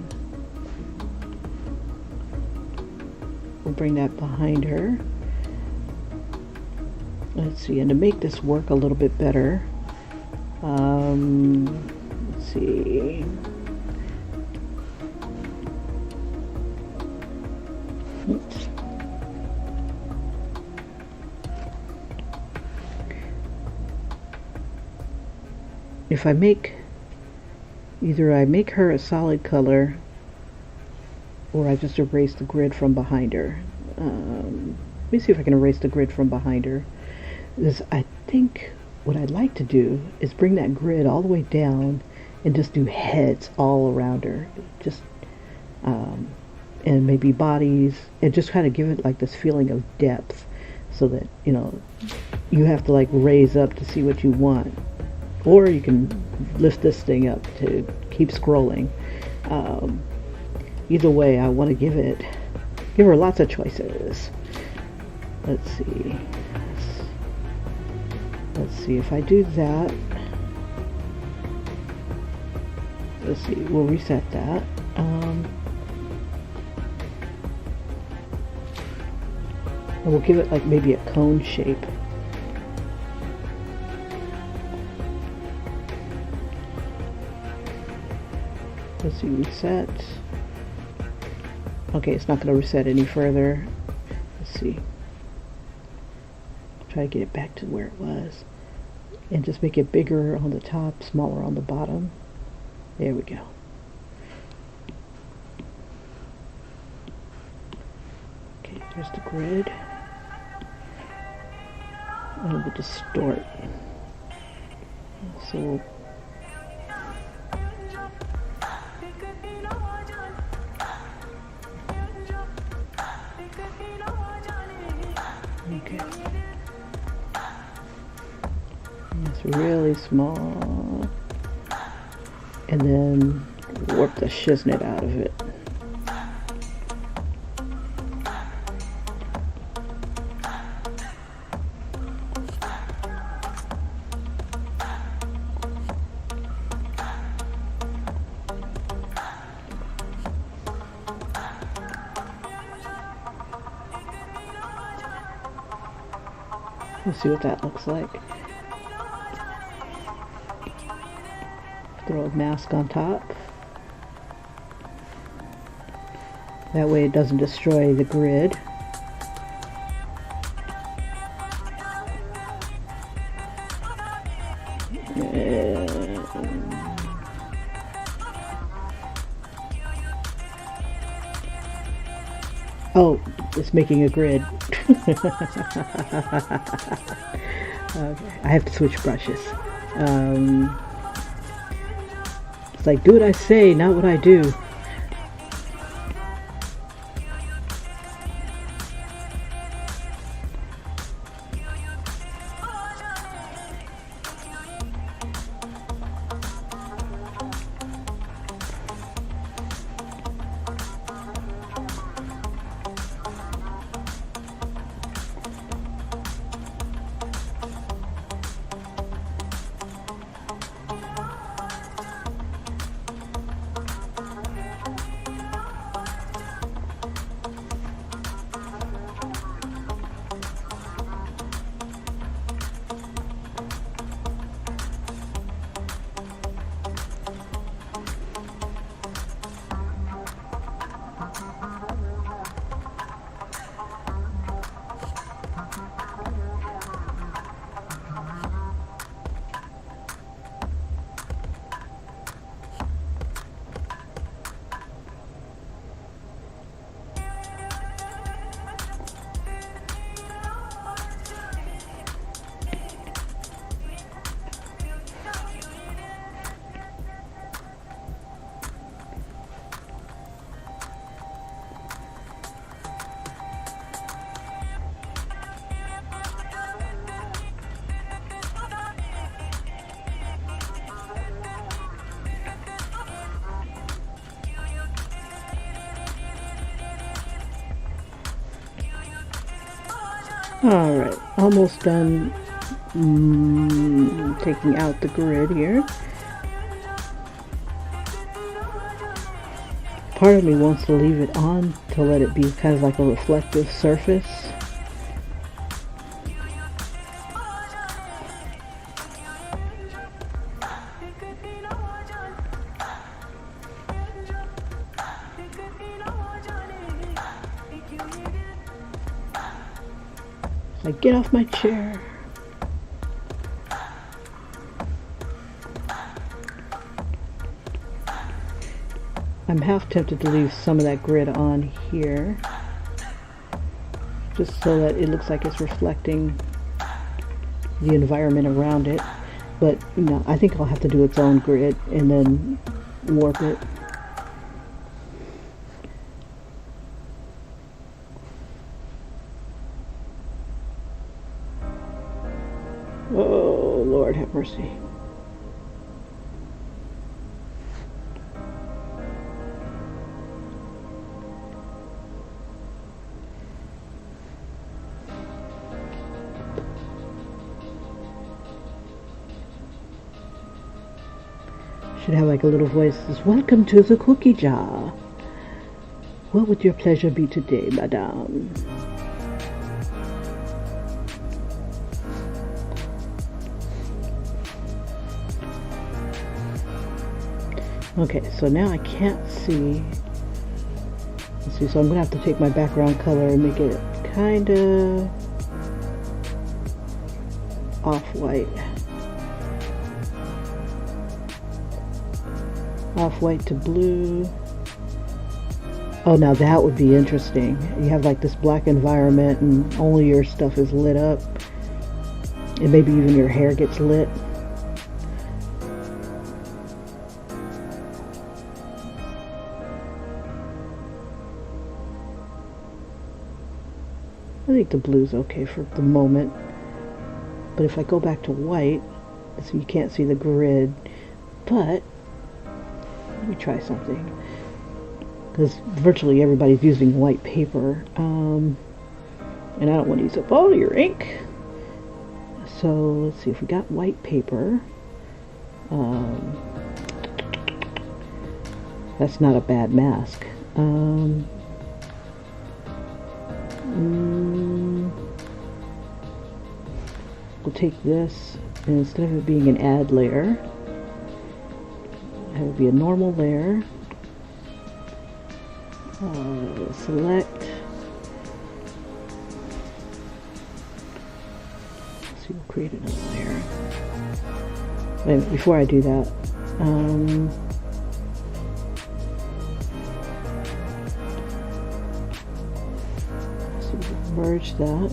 We'll bring that behind her. Let's see, and to make this work a little bit better, let's see. Oops. If I make either I make her a solid color or I just erase the grid from behind her. Let me see if I can erase the grid from behind her. This, I think what I'd like to do is bring that grid all the way down and just do heads all around her. Just and maybe bodies, and just kind of give it like this feeling of depth so that, you know, you have to like raise up to see what you want. Or you can lift this thing up to keep scrolling. Either way, I want to give her lots of choices. Let's see. Let's see if I do that. Let's see. We'll reset that. And we'll give it like maybe a cone shape. Let's see, reset. Okay, it's not going to reset any further. Let's see. Try to get it back to where it was. And just make it bigger on the top, smaller on the bottom. There we go. Okay, there's the grid. And we'll distort. So okay. It's really small. And then warp the shiznit out of it. Let's see what that looks like. Throw a mask on top. That way it doesn't destroy the grid. Oh, it's making a grid. Okay, I have to switch brushes. It's like, do what I say, not what I do. Alright, almost done taking out the grid here. Part of me wants to leave it on to let it be kind of like a reflective surface. Like, get off my chair. I'm half tempted to leave some of that grid on here, just so that it looks like it's reflecting the environment around it. But, you know, I think I'll have to do its own grid and then warp it. Oh, Lord have mercy. Should have like a little voice that says, "Welcome to the cookie jar. What would your pleasure be today, madame?" Okay, so now I can't see. Let's see, so I'm gonna have to take my background color and make it kind of off-white. Off-white to blue. Oh, now that would be interesting. You have like this black environment and only your stuff is lit up. And maybe even your hair gets lit. I think the blue's okay for the moment. But if I go back to white, so you can't see the grid, but let me try something. Because virtually everybody's using white paper. And I don't want to use up all your ink. So let's see if we got white paper. That's not a bad mask. We'll take this, and instead of it being an add layer, it would be a normal layer. Select. So we'll create another layer. Wait a minute, before I do that, so merge that.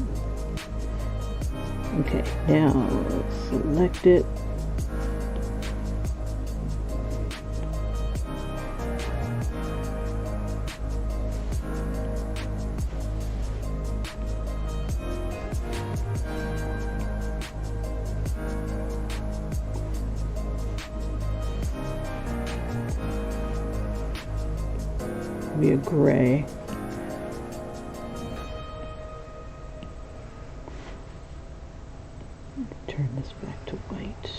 Okay, now let's select it. Be a gray. Turn this back to white.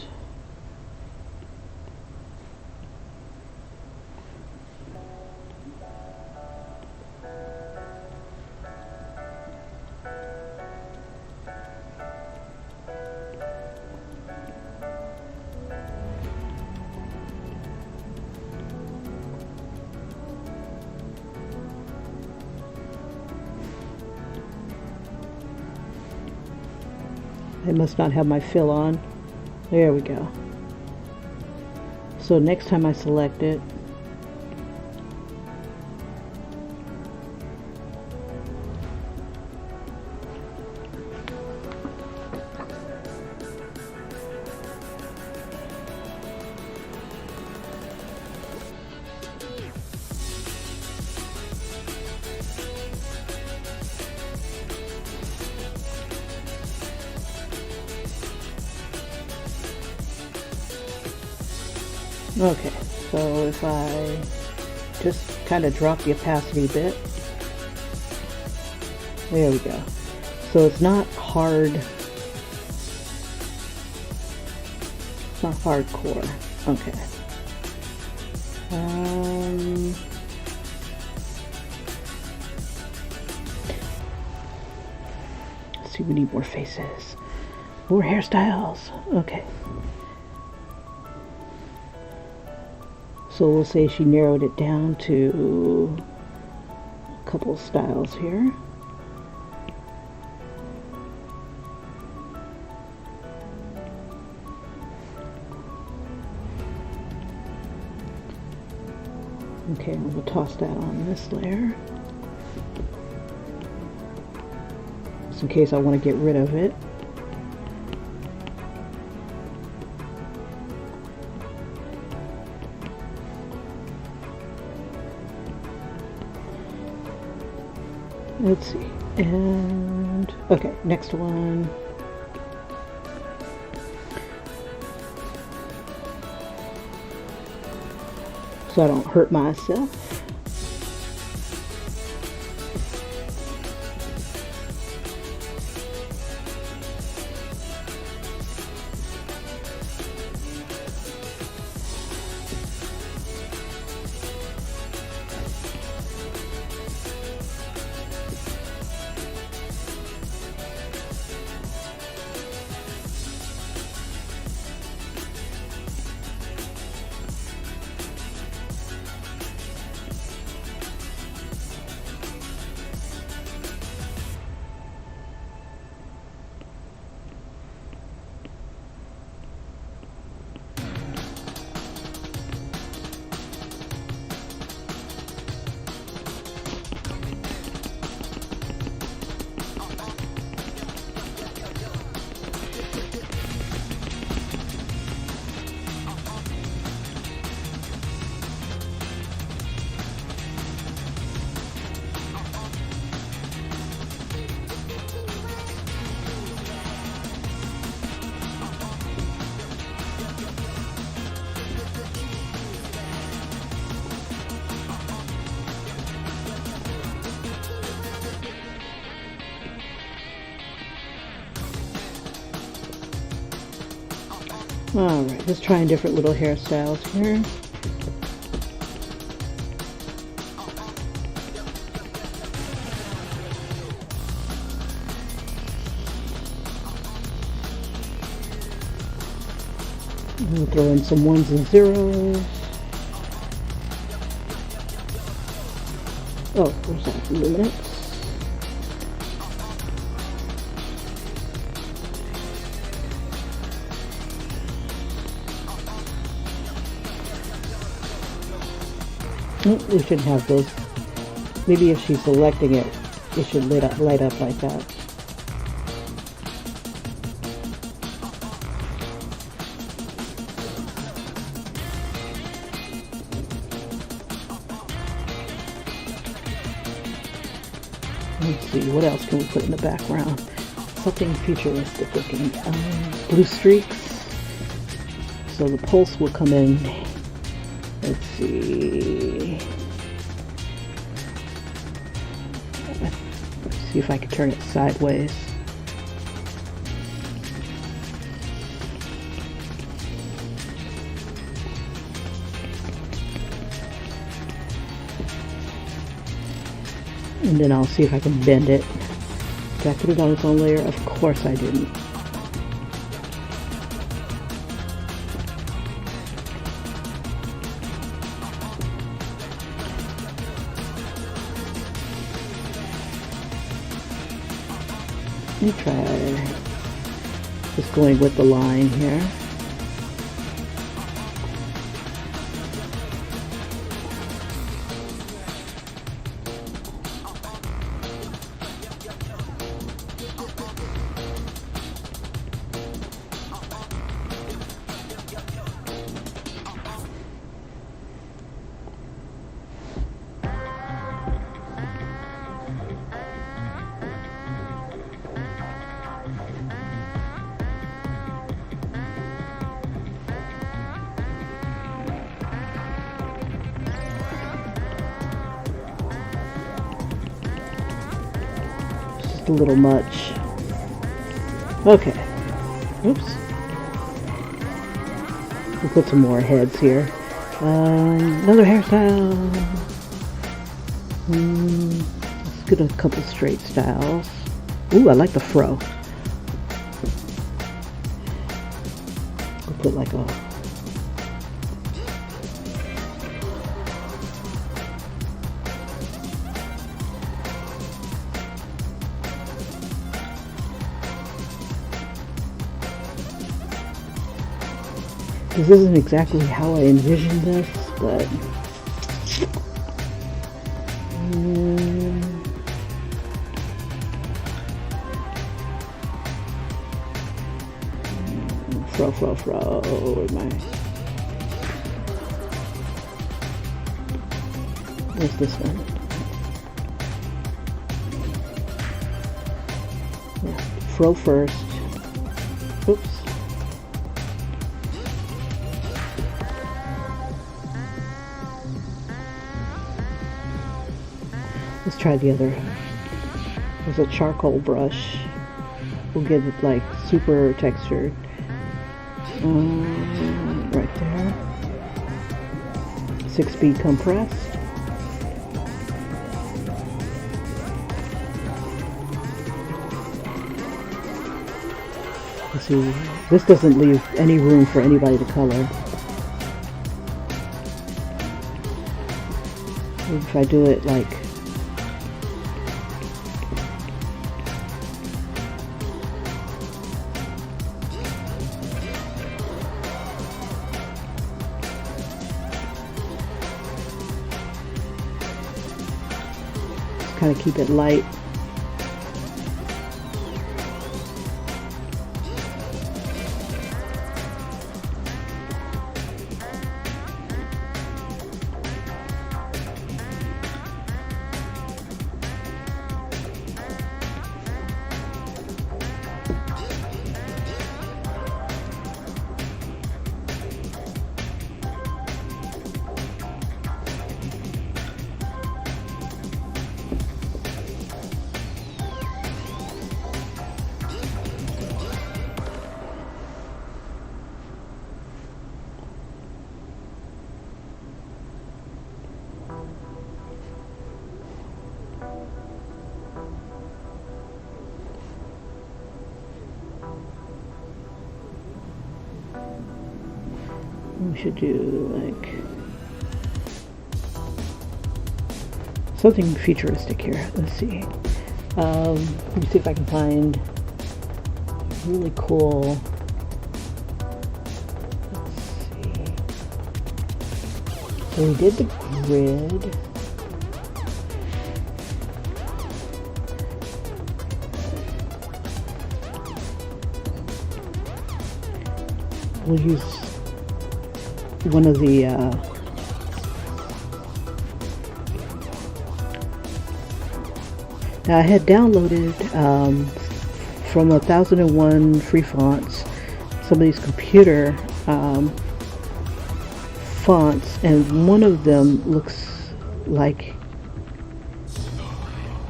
I must not have my fill on. There we go. So next time I select it, okay, so if I just kind of drop the opacity a bit, there we go. So it's not hard. It's not hardcore. Okay. Let's see, we need more faces. More hairstyles. Okay. So we'll say she narrowed it down to a couple styles here. Okay, and we'll toss that on this layer. Just in case I want to get rid of it. Let's see. And okay, next one. So I don't hurt myself. Alright, just trying different little hairstyles here. We'll throw in some ones and zeros. Oh, where's that? Luminance. Oh, we should have those. Maybe if she's selecting it, it should light up like that. Let's see, what else can we put in the background? Something futuristic looking. Blue streaks. So the pulse will come in. Let's see. Let's see if I can turn it sideways. And then I'll see if I can bend it. Did I put it on its own layer? Of course I didn't. Let me try just going with the line here. A little much. Okay. Oops. We'll put some more heads here. Another hairstyle. Let's get a couple straight styles. Ooh, I like the fro. We'll put like a... This isn't exactly how I envisioned this, but fro. Where's this one? Yeah, fro first. Oops. Let's try the other. There's a charcoal brush. We'll get it like super textured. Right there. 6-speed compressed. Let's see. This doesn't leave any room for anybody to color. If I do it like kind of keep it light. We should do like something futuristic here. Let's see. Let me see if I can find really cool. Let's see. So we did the grid. We'll use one of the now I had downloaded from 1001 free fonts some of these computer fonts, and one of them looks like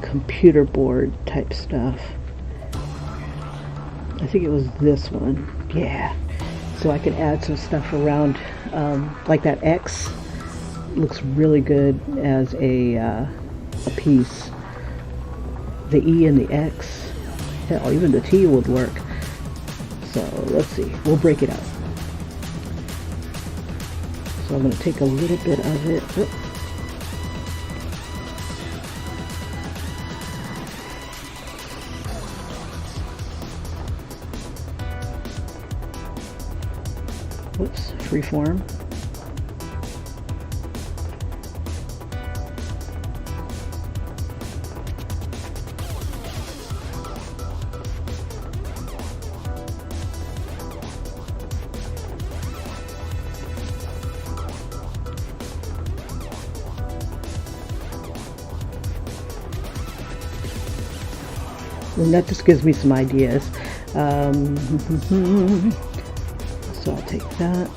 computer board type stuff. I think it was this one. Yeah. So I can add some stuff around, like that X looks really good as a piece. The E and the X, hell, even the T would work. So let's see, we'll break it out. So I'm going to take a little bit of it. Oop. Whoops, freeform. And that just gives me some ideas. So I'll take that.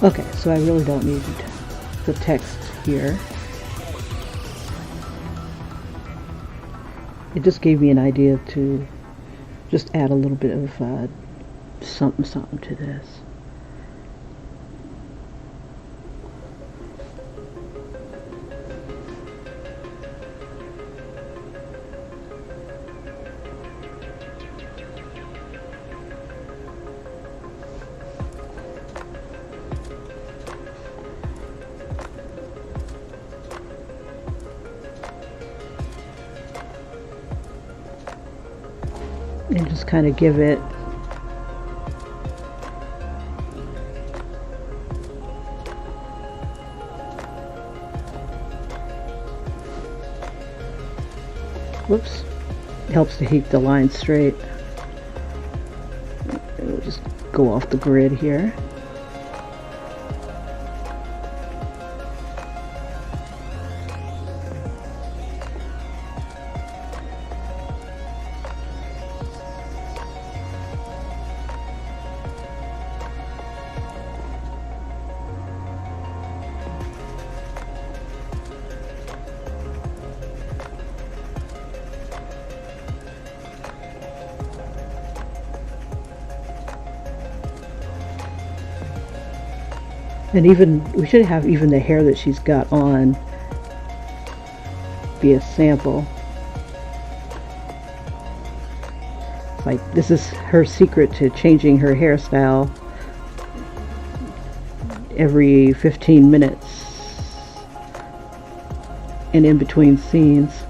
Okay, so I really don't need the text here. It just gave me an idea to just add a little bit of something to this. And just kind of give it whoops, helps to keep the line straight. We'll just go off the grid here. And even, we should have even the hair that she's got on be a sample. Like, this is her secret to changing her hairstyle every 15 minutes and in between scenes.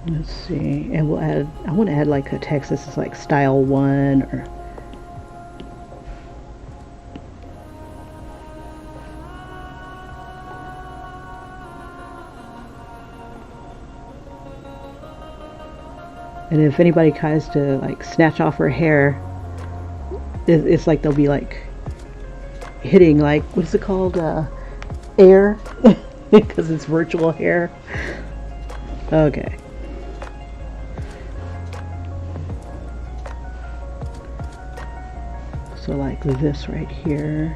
Let's see, and we'll add, I want to add like a text. This is like style 1 or and if anybody tries to like snatch off her hair, it's like they'll be like hitting like, what is it called, air because it's virtual hair. Okay. So like this right here.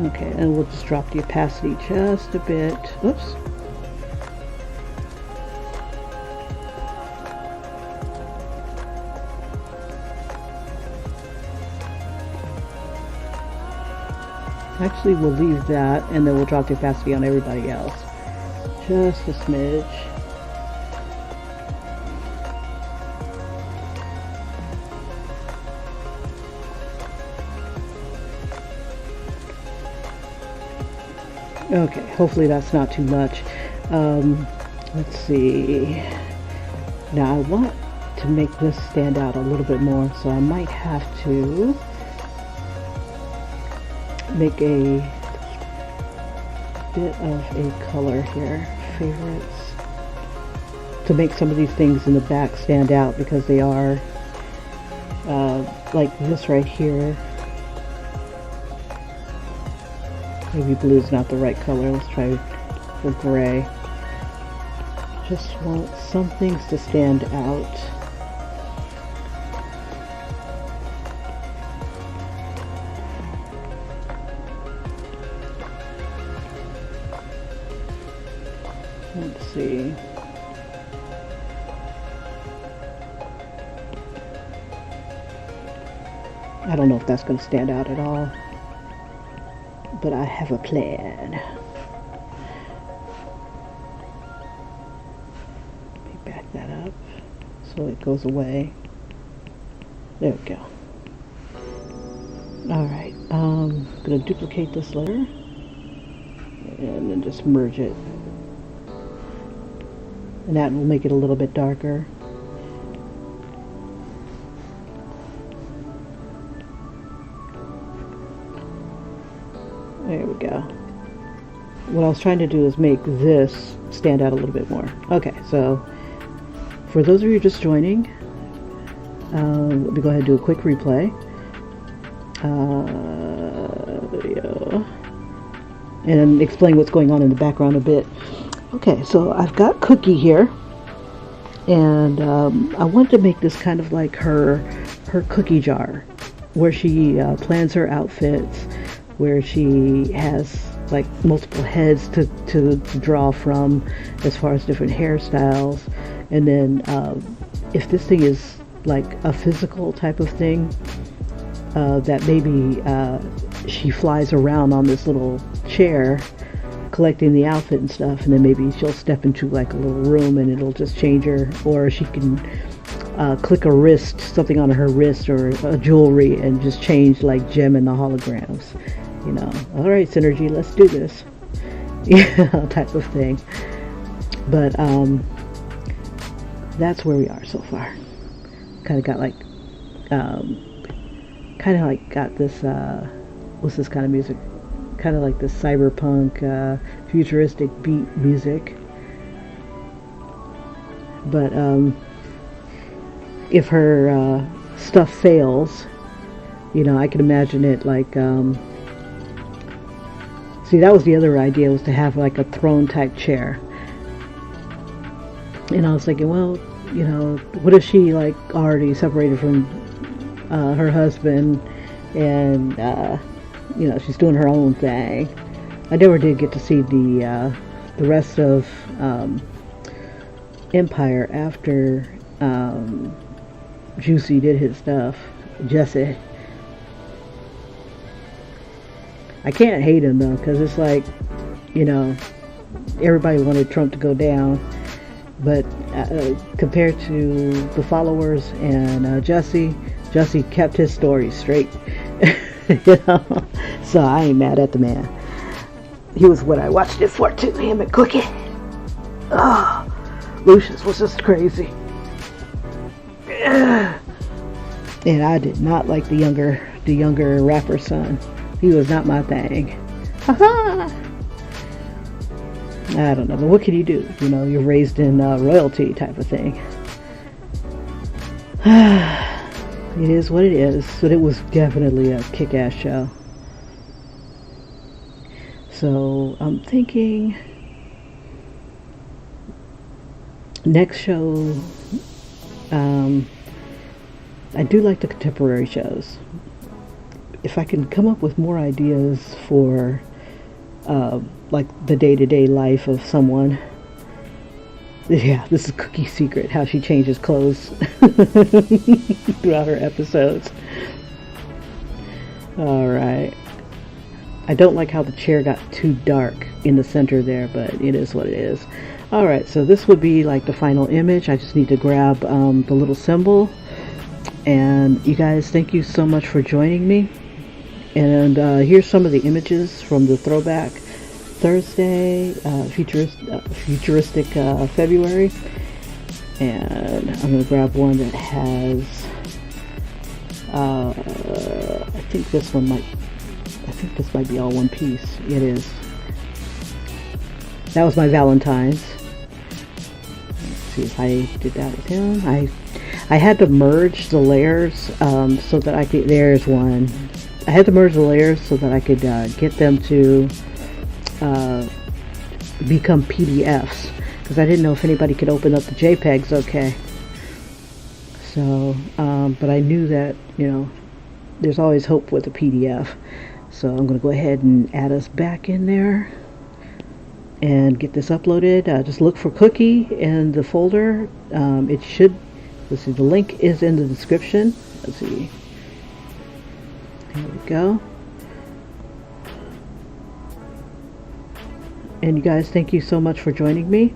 Okay, and we'll just drop the opacity just a bit. Oops. Actually, we'll leave that, and then we'll drop the opacity on everybody else. Just a smidge. Okay, hopefully that's not too much. Let's see. Now I want to make this stand out a little bit more, so I might have to make a bit of a color here. Favorites. to make some of these things in the back stand out, because they are like this right here. Maybe blue's not the right color. Let's try for gray. Just want some things to stand out. Let's see. I don't know if that's going to stand out at all, but I have a plan. Let me back that up so it goes away. There we go. Alright, I'm going to duplicate this layer and then just merge it. And that will make it a little bit darker. There we go. What I was trying to do is make this stand out a little bit more. Okay, so for those of you just joining, let me go ahead and do a quick replay. Video. And explain what's going on in the background a bit. Okay, so I've got Cookie here, and I wanted to make this kind of like her cookie jar, where she plans her outfits, where she has like multiple heads to draw from as far as different hairstyles. And then if this thing is like a physical type of thing, that maybe she flies around on this little chair collecting the outfit and stuff, and then maybe she'll step into like a little room and it'll just change her, or she can click a wrist, something on her wrist or a jewelry, and just change like Gem and the holograms, you know. All right, Synergy, let's do this. Yeah, type of thing. But that's where we are so far. Kind of got like got this what's this kind of music, kind of like this cyberpunk futuristic beat music. But if her stuff fails, you know, I can imagine it like see, that was the other idea, was to have like a throne type chair. And I was thinking, well, you know, what if she like already separated from her husband, and you know, she's doing her own thing. I never did get to see the rest of Empire after Juicy did his stuff. Jesse. I can't hate him though, because it's like, you know, everybody wanted Trump to go down, but compared to the followers and Jesse kept his story straight. You know? So I ain't mad at the man. He was what I watched it for too, him and Cookie. Oh, Lucius was just crazy. And I did not like the younger rapper's son. He was not my thing. Haha. I don't know, but what can you do? You know, you're raised in royalty type of thing. It is what it is, but it was definitely a kick-ass show. So I'm thinking next show, I do like the contemporary shows. If I can come up with more ideas for like the day-to-day life of someone. Yeah, this is Cookie's secret, how she changes clothes throughout her episodes. Alright. I don't like how the chair got too dark in the center there, but it is what it is. Alright, so this would be like the final image. I just need to grab the little symbol. And you guys, thank you so much for joining me. And here's some of the images from the throwback Thursday, futuristic February. And I'm going to grab one that has, I think this might be all one piece. It is. That was my Valentine's. see if I did that with him. I had to merge the layers so that I could. There's one. I had to merge the layers so that I could get them to become PDFs, because I didn't know if anybody could open up the JPEGs okay. So, but I knew that, there's always hope with a PDF. So I'm going to go ahead and add us back in there and get this uploaded. Just look for Cookie in the folder. It should, let's see, the link is in the description. Let's see. There we go. And you guys, thank you so much for joining me.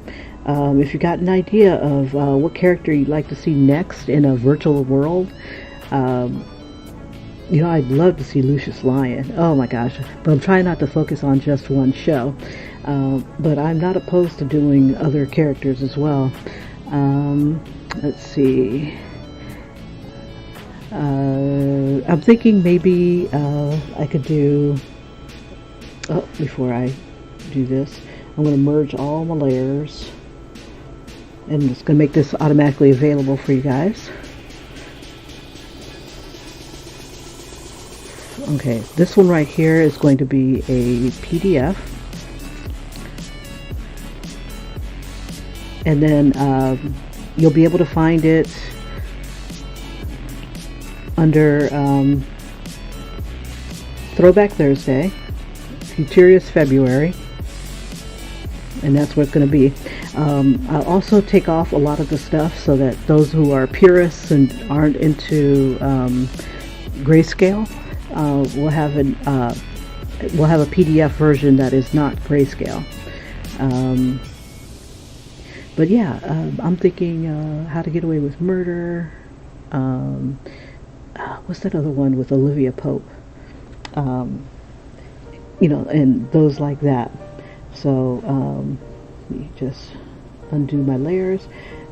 If you got an idea of what character you'd like to see next in a virtual world, I'd love to see Futurious Lyon. Oh my gosh. But I'm trying not to focus on just one show. But I'm not opposed to doing other characters as well. Let's see. I'm thinking maybe I could do... Oh, before I do this, I'm going to merge all my layers. And it's going to make this automatically available for you guys. Okay, this one right here is going to be a PDF. And then you'll be able to find it under Throwback Thursday, Futurious February. And that's what it's going to be. I'll also take off a lot of the stuff so that those who are purists and aren't into grayscale will have a PDF version that is not grayscale. But yeah, I'm thinking How to Get Away with Murder. What's that other one with Olivia Pope? And those like that. So let me just undo my layers,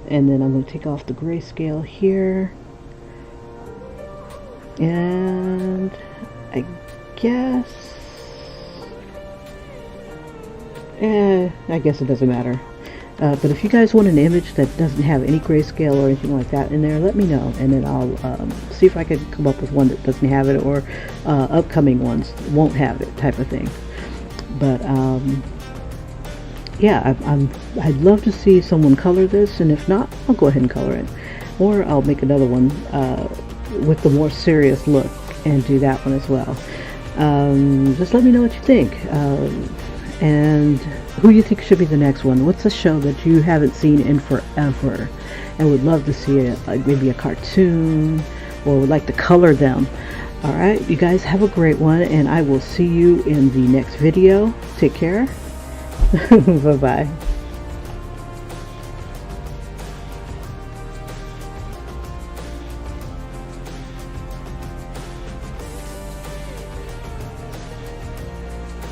and then I'm going to take off the grayscale here, and I guess it doesn't matter. But if you guys want an image that doesn't have any grayscale or anything like that in there, let me know, and then I'll see if I can come up with one that doesn't have it, or upcoming ones won't have it, type of thing. But yeah, I'd love to see someone color this, and if not, I'll go ahead and color it, or I'll make another one with the more serious look and do that one as well. Just let me know what you think, and who you think should be the next one. What's a show that you haven't seen in forever and would love to see it, like maybe a cartoon, or would like to color them? All right, you guys have a great one, and I will see you in the next video. Take care. Bye-bye.